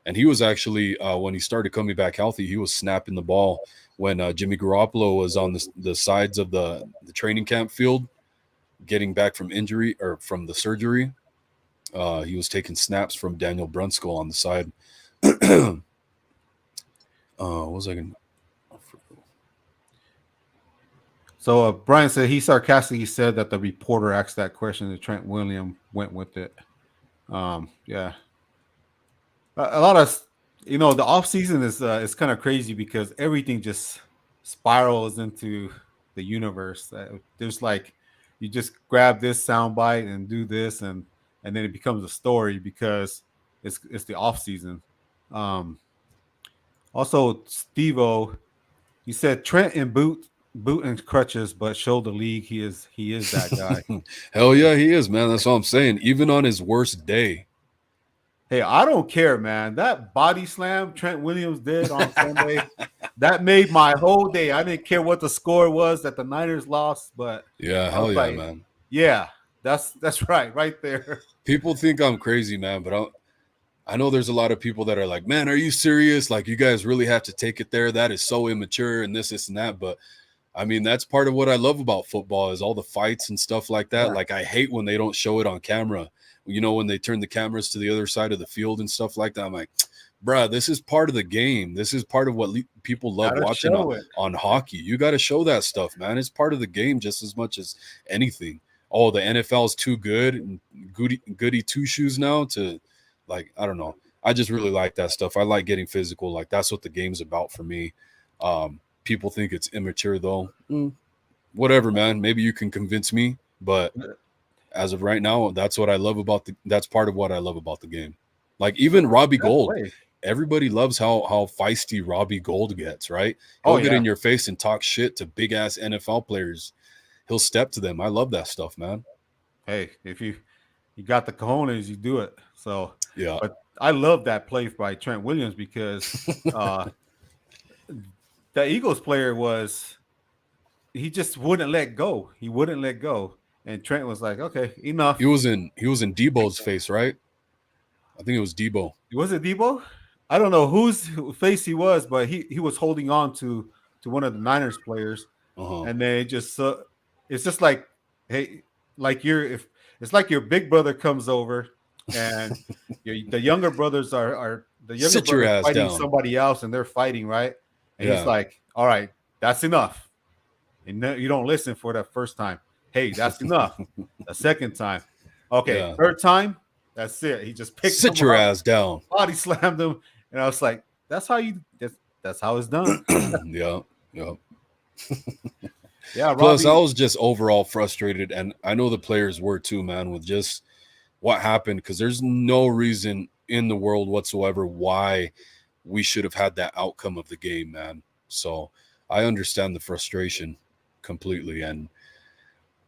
And he was actually, when he started coming back healthy, he was snapping the ball when Jimmy Garoppolo was on the sides of the training camp field, getting back from injury or from the surgery. He was taking snaps from Daniel Brunskill on the side. What was I going to... So Brian said he sarcastically said that the reporter asked that question and Trent Williams went with it. Yeah. A lot of, the off season is kind of crazy because everything just spirals into the universe. There's like you just grab this soundbite and do this, and then it becomes a story because it's the off season. Also, Steve-O, he said Trent in boot and crutches, but show the league he is that guy. Hell yeah, he is, man. That's what I'm saying. Even on his worst day. Hey, I don't care, man. That body slam Trent Williams did on Sunday, that made my whole day. I didn't care what the score was that the Niners lost, but Yeah, I was hell yeah, like, man. yeah, that's right there. People think I'm crazy, man, but I know there's a lot of people that are like, man, are you serious? Like, you guys really have to take it there. That is so immature and this, and that. But I mean, that's part of what I love about football is all the fights and stuff like that. Yeah, Like, I hate when they don't show it on camera. You know, when they turn the cameras to the other side of the field and stuff like that. I'm like, bruh, this is part of the game. This is part of what people love gotta watching show it. on hockey. You got to show that stuff, man. It's part of the game just as much as anything. Oh, the NFL is too good and goody two shoes now to, like, I don't know. I just really like that stuff. I like getting physical. Like, that's what the game's about for me. People think it's immature though. Whatever, man. Maybe you can convince me, but as of right now, that's part of what I love about the game. Like, even Robbie That Gold, play. everybody loves how feisty Robbie Gold gets, right? Oh He'll get yeah. in your face and talk shit to big ass NFL players. He'll step to them. I love that stuff, man. Hey, if you got the cojones, you do it. So, Yeah. but I love that play by Trent Williams because uh the Eagles player was he just wouldn't let go. He wouldn't let go. And Trent was like, okay, he enough. was in he was in Debo's face, right? I think it was Debo. Was it Debo? I don't know whose face he was, but he was holding on to one of the Niners players, Uh-huh. and then it just it's just like, hey, like you're if it's like your big brother comes over, and the younger brothers are the younger Sit your brothers ass fighting down. somebody else, and they're fighting right, and he's Yeah. like, all right, that's enough, and you don't listen for the first time. Hey, that's enough. The second time, okay, Yeah. third time, that's it. He just picked Sit him your up, ass down. body slammed him, and I was like, "That's how you. That's how it's done." Yeah. Yeah. Yeah, Plus, I Robbie. was just overall frustrated, and I know the players were too, man, with just what happened. Because there's no reason in the world whatsoever why we should have had that outcome of the game, man. So I understand the frustration completely. And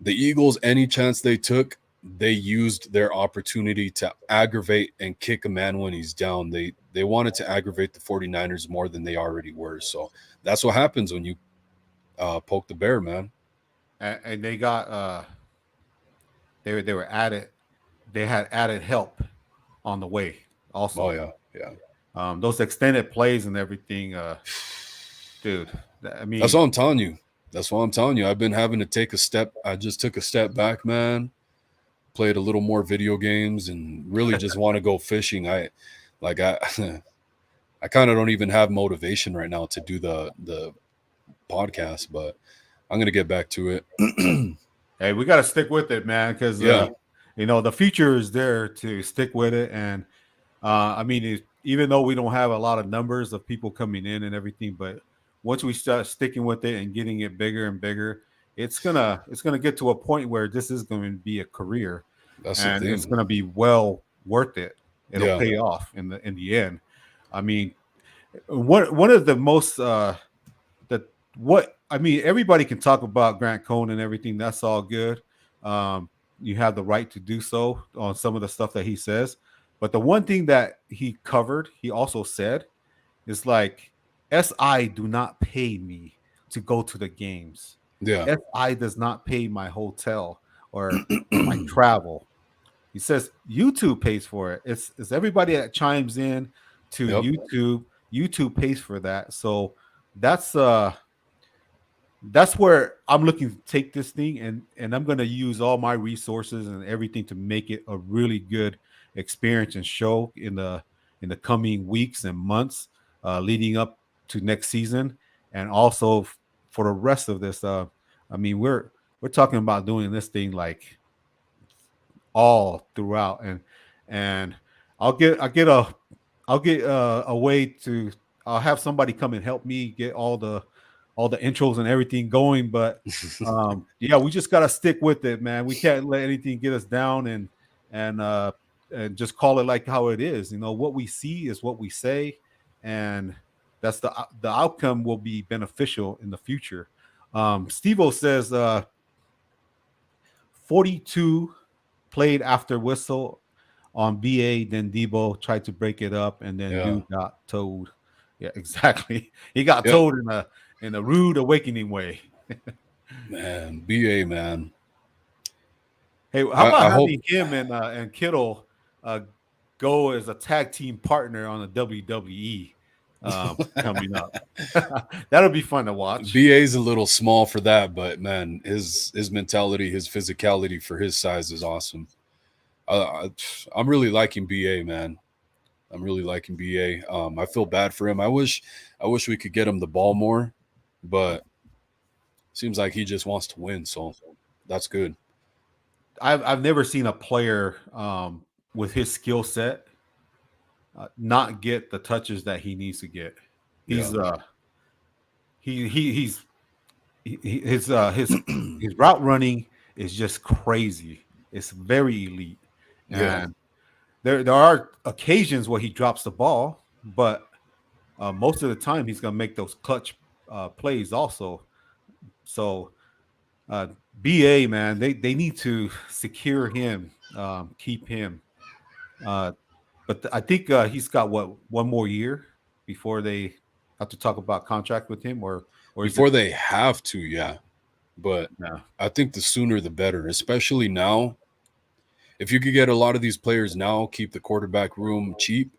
the Eagles, any chance they took, they used their opportunity to aggravate and kick a man when he's down. They wanted to aggravate the 49ers more than they already were. So that's what happens when you poke the bear, man. And they got they were added. They had added help on the way. Oh Also, yeah, yeah. those extended plays and everything, dude. I That's mean, all I'm telling you. That's what I'm telling you. I've been having to take a step. I just took a step back, man. Played a little more video games and really just want to go fishing. Like I I kind of don't even have motivation right now to do the podcast, but I'm gonna get back to it. hey, we got to stick with it, man, because Yeah, the future is there to stick with it. And I mean, even though we don't have a lot of numbers of people coming in and everything, but once we start sticking with it and getting it bigger and bigger, it's gonna get to a point where this is going to be a career, that's the and it's thing. going to be well worth it. It'll Yeah, pay off in the end. I mean, one of the most that what I mean, everybody can talk about Grant Cohn and everything. That's all good. You have the right to do so on some of the stuff that he says. But the one thing that he covered, he also said, is like, SI do not pay me to go to the games. yeah, SI does not pay my hotel or my travel. He says YouTube pays for it. It's everybody that chimes in to yep, YouTube. YouTube pays for that. So that's that's where I'm looking to take this thing, and I'm going to use all my resources and everything to make it a really good experience and show in the coming weeks and months leading up to next season, and also for the rest of this. I mean, we're talking about doing this thing like all throughout, and I'll get a way to I'll have somebody come and help me get all the intros and everything going. But yeah, we just gotta stick with it, man. We can't let anything get us down, and uh and just call it like how it is. What we see is what we say, and that's the outcome will be beneficial in the future. Steve-O says 42 played after whistle on BA, then Debo tried to break it up, and then yeah. dude got towed. Yeah, exactly. He got Yeah, told in a rude awakening way. man, BA man. Hey, how about I hope having him and Kittle uh, go as a tag team partner on the WWE coming up? That'll be fun to watch. BA's a little small for that, but man, his mentality, his physicality for his size is awesome. I, I'm really liking BA, man. I'm really liking BA. I feel bad for him. I wish we could get him the ball more, but seems like he just wants to win, so that's good. I've never seen a player with his skill set not get the touches that he needs to get. Yeah, He's he's his his route running is just crazy. It's very elite, yeah. and there are occasions where he drops the ball, but most of the time he's gonna make those clutch plays also. So uh, BA man, they need to secure him, keep him. Uh, but I think he's got what, one more year before they have to talk about contract with him, or is it? Before they have to, yeah. But Yeah, I think the sooner the better, especially now. If you could get a lot of these players now, keep the quarterback room cheap,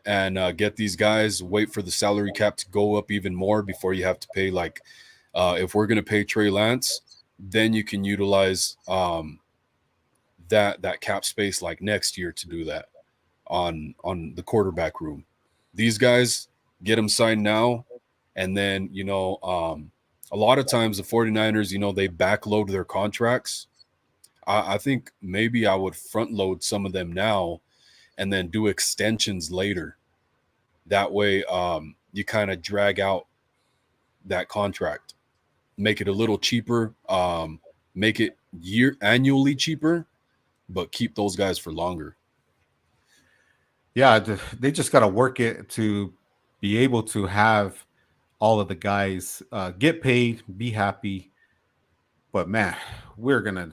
and get these guys, wait for the salary cap to go up even more before you have to pay. Like, if we're going to pay Trey Lance, then you can utilize that cap space like next year to do that on the quarterback room. These guys, get them signed now, and then a lot of times the 49ers, they backload their contracts. I think maybe I would front load some of them now and then do extensions later. That way, you kind of drag out that contract, make it a little cheaper, make it annually cheaper, but keep those guys for longer. yeah. They just got to work it to be able to have all of the guys get paid, be happy. But man, we're gonna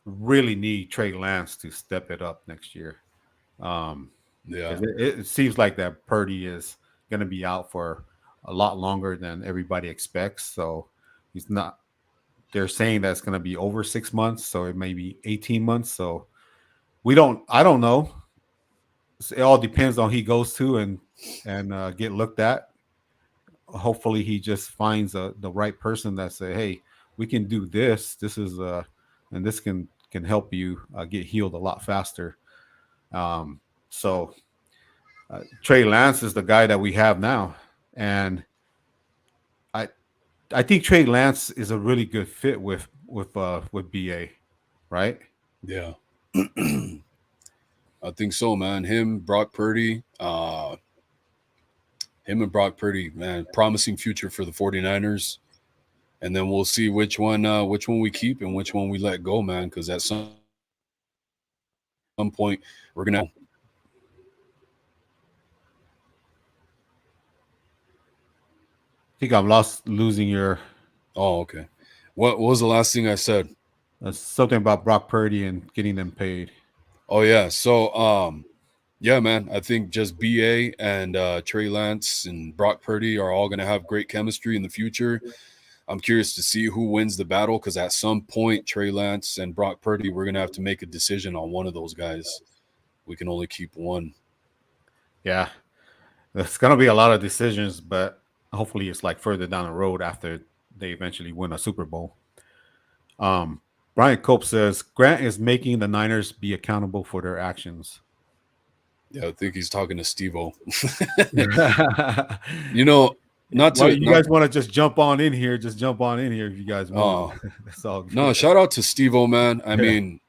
really need Trey Lance to step it up next year. Um, Yeah, because it seems like that Purdy is going to be out for a lot longer than everybody expects. So he's not. They're saying that's going to be over 6 months, so it may be 18 months. So we don't. I don't know. It all depends on who he goes to and get looked at. Hopefully, he just finds the right person that say, "Hey, we can do this. This is and this can help you get healed a lot faster." So Trey Lance is the guy that we have now, and I I think Trey Lance is a really good fit with BA, right? yeah. I think so, man. Him and Brock Purdy, man, promising future for the 49ers. And then we'll see which one we keep and which one we let go, man, because at some point we're going to have to let go. I think I'm lost losing your Oh, okay. What was the last thing I said? something about Brock Purdy and getting them paid. Oh yeah. So yeah, man. I think just BA and Trey Lance and Brock Purdy are all gonna have great chemistry in the future. I'm curious to see who wins the battle because at some point Trey Lance and Brock Purdy, we're gonna have to make a decision on one of those guys. We can only keep one. Yeah, there's gonna be a lot of decisions, but hopefully it's like further down the road after they eventually win a Super Bowl. Um, Brian Cope says Grant is making the Niners be accountable for their actions. Yeah, I think he's talking to Steve-O. Well, you know, not to you not guys want to just jump on in here? Just jump on in here if you guys want. uh That's all no, good. shout out to Steve-O, man. I Yeah. mean,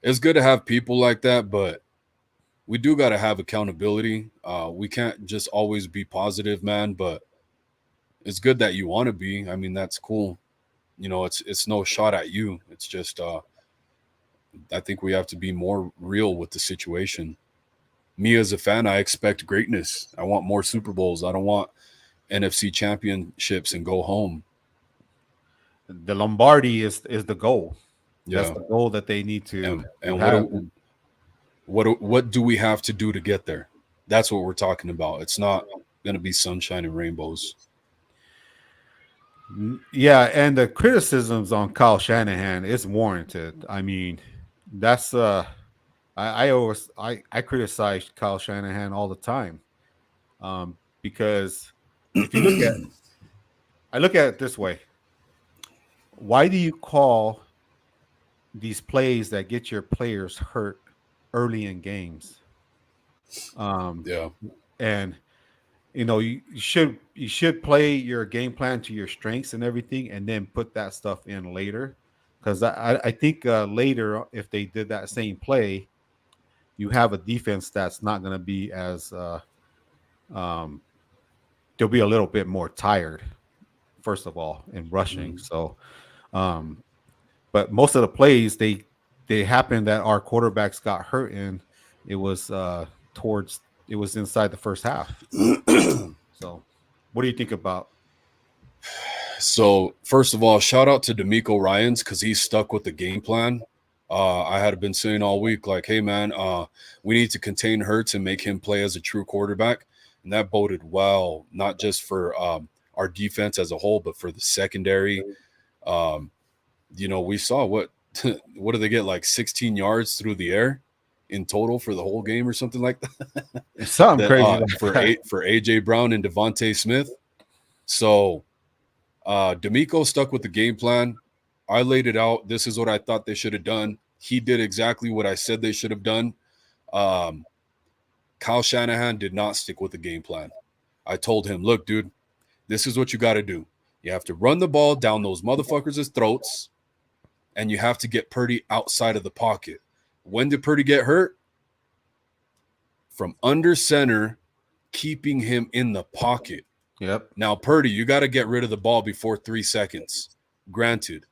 it's good to have people like that, but we do got to have accountability. We can't just always be positive, man, but it's good that you want to be. I mean, that's cool. It's no shot at you. It's just I think we have to be more real with the situation. Me as a fan, I expect greatness. I want more Super Bowls. I don't want NFC championships and go home. The Lombardi is the goal. That's Yeah. the goal that they need to And have. And what do we have to do to get there? That's what we're talking about. It's not going to be sunshine and rainbows. Yeah, and the criticisms on Kyle Shanahan is warranted. I mean, that's I criticize Kyle Shanahan all the time, because if you look at I look at it this way: why do you call these plays that get your players hurt early in games? Um, Yeah. and you should play your game plan to your strengths and everything, and then put that stuff in later. Because I think later, if they did that same play, you have a defense that's not going to be as um, they'll be a little bit more tired. First of all, in rushing. Mhm. So, um, but most of the plays they happened that our quarterbacks got hurt in. It was towards it was inside the first half. So, what do you think about? So first of all, shout out to D'Amico Ryans because he's stuck with the game plan. I had been saying all week, like, hey man, we need to contain Hurts and make him play as a true quarterback, and that boded well, not just for our defense as a whole, but for the secondary. Um, we saw what did they get, like 16 yards through the air in total for the whole game or something like that. It's something That crazy like for that. AJ Brown and Devontae Smith. So D'Amico stuck with the game plan. I laid it out. This is what I thought they should have done. He did exactly what I said they should have done. Um, Kyle Shanahan did not stick with the game plan. I told him, look, dude, this is what you got to do. You have to run the ball down those motherfuckers' throats, and you have to get Purdy outside of the pocket. When did Purdy get hurt? From under center, keeping him in the pocket. Yep. Now, Purdy, you got to get rid of the ball before 3 seconds. Granted.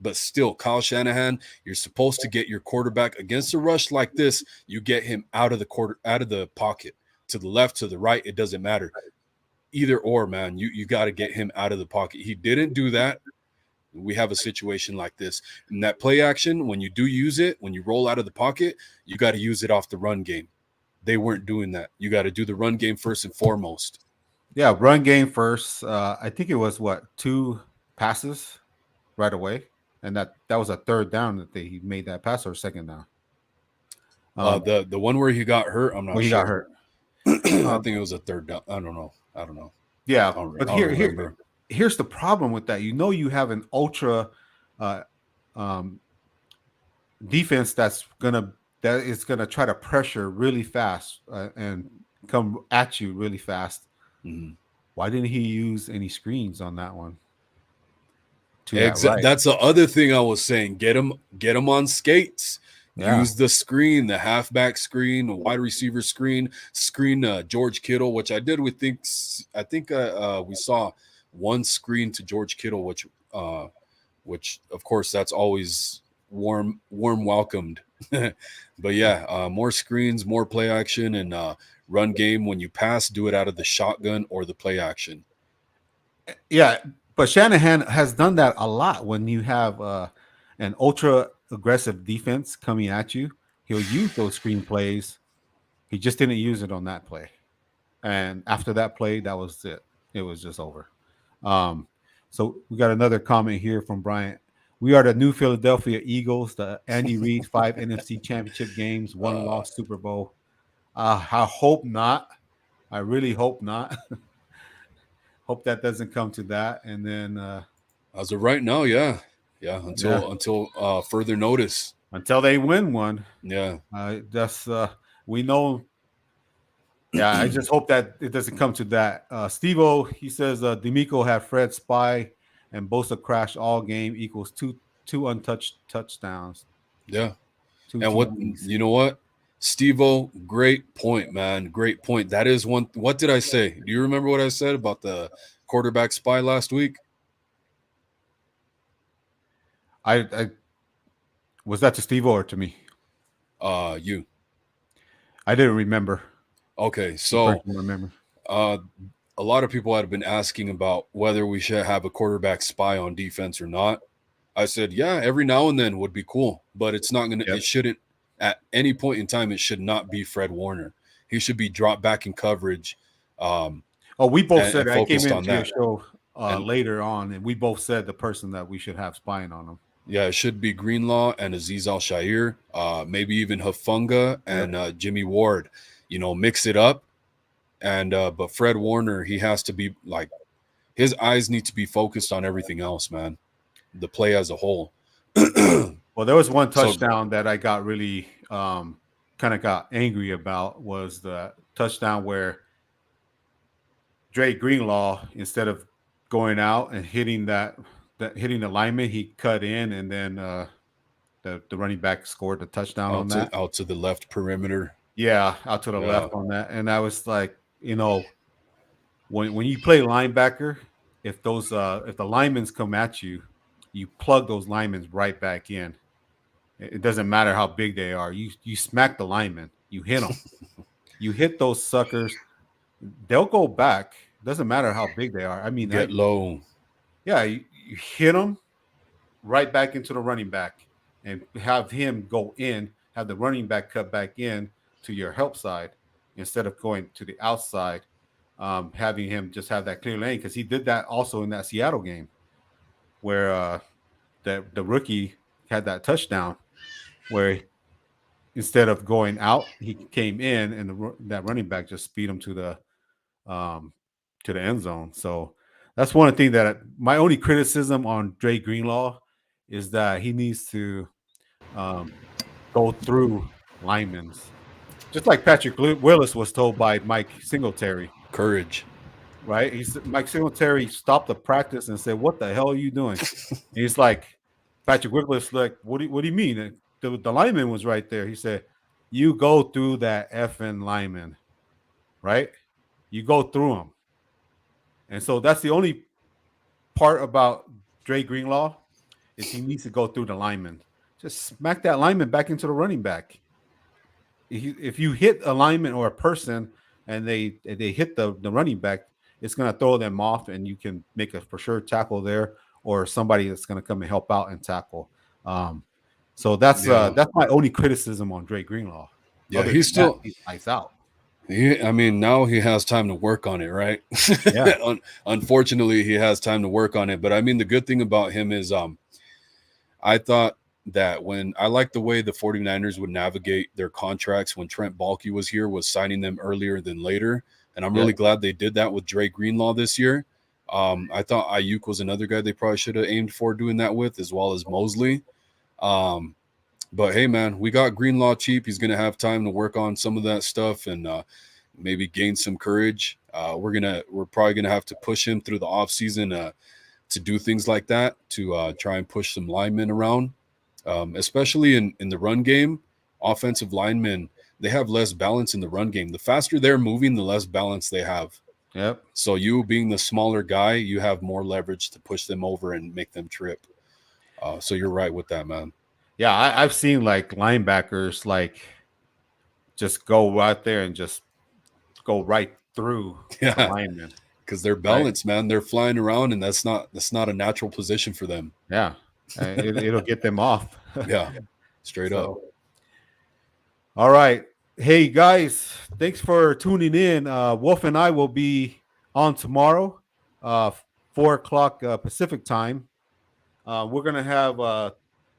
But still, Kyle Shanahan, you're supposed to get your quarterback against a rush like this. You get him out of the pocket, to the left, to the right. It doesn't matter. Either or, man. You got to get him out of the pocket. He didn't do that. We have a situation like this. And that play action, when you do use it, when you roll out of the pocket, you got to use it off the run game. They weren't doing that. You got to do the run game first and foremost. Yeah, run game first. I think it was what, 2 passes right away, and that was a third down that he made that pass, or second down. The one where he got hurt, I'm not Well, he got sure. hurt. I think it was a third down. I don't know. Yeah, I but don't remember. here's the problem with that. You have an ultra uh, um, defense that is gonna try to pressure really fast and come at you really fast. Mhm. Why didn't he use any screens on that one? To that right, That's the other thing I was saying. Get him on skates. yeah, Use the screen, the halfback screen, the wide receiver screen, George Kittle, which I did. I think we saw one screen to George Kittle, which of course that's always warm welcomed. But yeah, more screens, more play action, and run game. When you pass, do it out of the shotgun or the play action. yeah. But Shanahan has done that a lot. When you have an ultra aggressive defense coming at you, he'll use those screen plays. He just didn't use it on that play. And after that play, that was it. It was just over. Um, so we got another comment here from Bryant. We are the new Philadelphia Eagles, the Andy Reid 5 NFC championship games, one Uh, loss Super Bowl. I hope not. I really hope not. Hope that doesn't come to that. And then, as of right now, yeah. yeah, Until further notice. until they win one, Yeah. that's we know. Yeah, I just hope that it doesn't come to that. Steve-O, he says D'Amico had Fred spy and Bosa crash all game equals two untouched touchdowns. Yeah. Two And what TDs. you know what? Steve-O, great point, man. Great point. That is one. What did I say? Do you remember what I said about the quarterback spy last week? I was that to Steve-O or to me? You. I didn't remember. Okay. The So person remember. uh a lot of people had been asking about whether we should have a quarterback spy on defense or not. I said, yeah, every now and then would be cool, but it's not gonna. Yep. It shouldn't. At any point in time, it should not be Fred Warner. He should be dropped back in coverage. Um, Oh, we both said and I came focused on into your that. show And later on, and we both said the person that we should have spying on him. yeah, it should be Greenlaw and Aziz Al Shair, maybe even Hafunga Yep. and Jimmy Ward. Mix it up. And but Fred Warner, he has to be like his eyes need to be focused on everything else, man. The play as a whole. Well, there was one So touchdown that I got really kind of got angry about was the touchdown where Dre Greenlaw, instead of going out and that hitting the lineman, he cut in, and then the running back scored the touchdown on that. out to the left perimeter. Yeah, out to the Yeah, left on that, and I was like, when you play linebacker, if the linemen come at you, you plug those linemen right back in. It doesn't matter how big they are. You smack the linemen, you hit them, you hit those suckers. They'll go back. Doesn't matter how big they are. I mean, get low. yeah, you hit them right back into the running back and have him go in, have the running back cut back in to your help side instead of going to the outside, having him just have that clear lane, because he did that also in that Seattle game where the rookie had that touchdown where instead of going out, he came in, and that running back just speed him um, to the end zone. So that's one thing that my only criticism on Dre Greenlaw is that he needs to um, go through linemen, just like Patrick Willis was told by Mike Singletary. Courage. Right? Mike Singletary stopped the practice and said, "What the hell are you doing?" And he's like, Patrick Willis, like, what do you mean? And the lineman was right there. He said, "You go through that effing lineman, right? You go through him." And so that's the only part about Dre Greenlaw is he needs to go through the lineman. Just smack that lineman back into the running back. If you hit a lineman or a person and they hit the running back, it's going to throw them off, and you can make a for sure tackle there, or somebody that's going to come and help out and tackle. Um, so Yeah. that's my only criticism on Dre Greenlaw. Yeah, Other he's than that, still he's lights out. I mean, now he has time to work on it, right? Yeah, Unfortunately, he has time to work on it. But I mean, the good thing about him is I thought that when I like the way the 49ers would navigate their contracts when Trent Baalke was here, was signing them earlier than later. And I'm yep, really glad they did that with Dre Greenlaw this year. I thought Ayuk was another guy they probably should have aimed for doing that with, as well as Mosley. Um, but hey, man, we got Greenlaw cheap. He's going to have time to work on some of that stuff and maybe gain some courage. We're probably gonna have to push him through the off season to do things like that to try and push some linemen around, especially in the run game. Offensive linemen, they have less balance in the run game. The faster they're moving, the less balance they have. yep. So you being the smaller guy, you have more leverage to push them over and make them trip. So you're right with that, man. Yeah, I've seen like linebackers like just go out there and just go right through the Yeah, lineman. because they're Right? balanced, man. They're flying around, and that's not a natural position for them. Yeah, it'll get them off. Yeah, straight up. So, all right. Hey guys, thanks for tuning in. Wolf and I will be on tomorrow, uh, 4 o'clock Pacific time. We're gonna have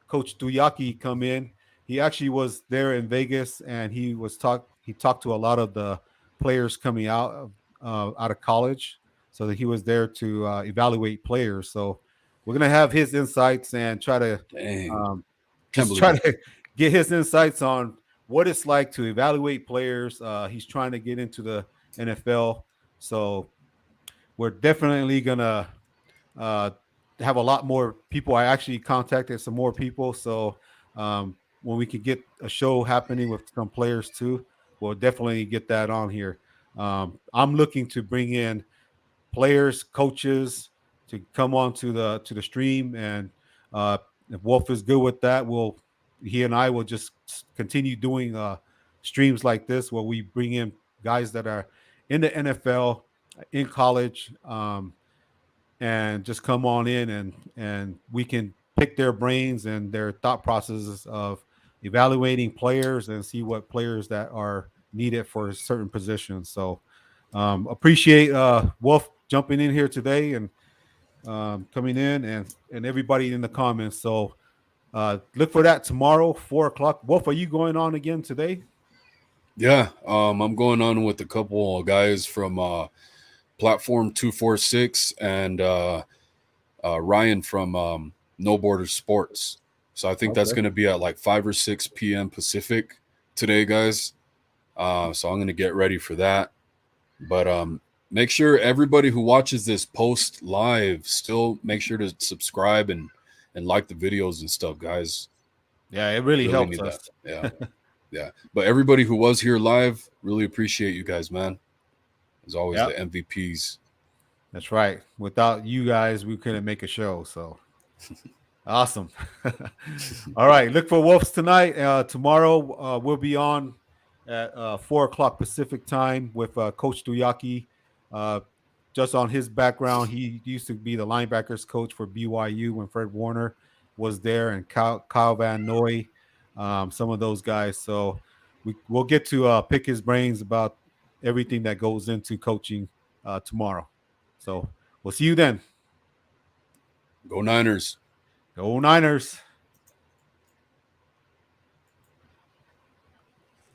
Coach Duyaki come in. He actually was there in Vegas, and he talked to a lot of the players coming out of college, so that he was there to evaluate players. So we're gonna have his insights and try to Dang, um, can't just believe try it. to get his insights on what it's like to evaluate players. He's trying to get into the NFL, so we're definitely gonna uh, have a lot more people. I actually contacted some more people, so when we can get a show happening with some players too, we'll definitely get that on here. I'm looking to bring in players, coaches to come on to the stream, and if Wolf is good with that, he and I will just continue doing streams like this where we bring in guys that are in the NFL, in college, and just come on in, and we can pick their brains and their thought processes of evaluating players and see what players that are needed for certain positions. So Appreciate Wolf jumping in here today and coming in and everybody in the comments. So look for that tomorrow, 4 o'clock. Wolf, are you going on again today? Yeah, I'm going on with a couple of guys from Platform 246 and Ryan from No Border Sports. So I think that's Okay. going to be at like 5 or 6 p.m. Pacific today, guys. So I'm going to get ready for that. But make sure everybody who watches this post live still make sure to subscribe and like the videos and stuff, guys. Yeah, it really Really helps need that. us. Yeah, yeah. But everybody who was here live, really appreciate you guys, man. As always, Yeah, the MVPs. that's right. Without you guys, we couldn't make a show. So awesome. All right. Look for Wolves tonight. Tomorrow, we'll be on at 4 o'clock Pacific time with Coach Duyaki. Uh, just on his background, he used to be the linebackers coach for BYU when Fred Warner was there, and Kyle Van Noy, some of those guys. So we'll get to pick his brains about everything that goes into coaching tomorrow. So we'll see you then. Go Niners. Go Niners.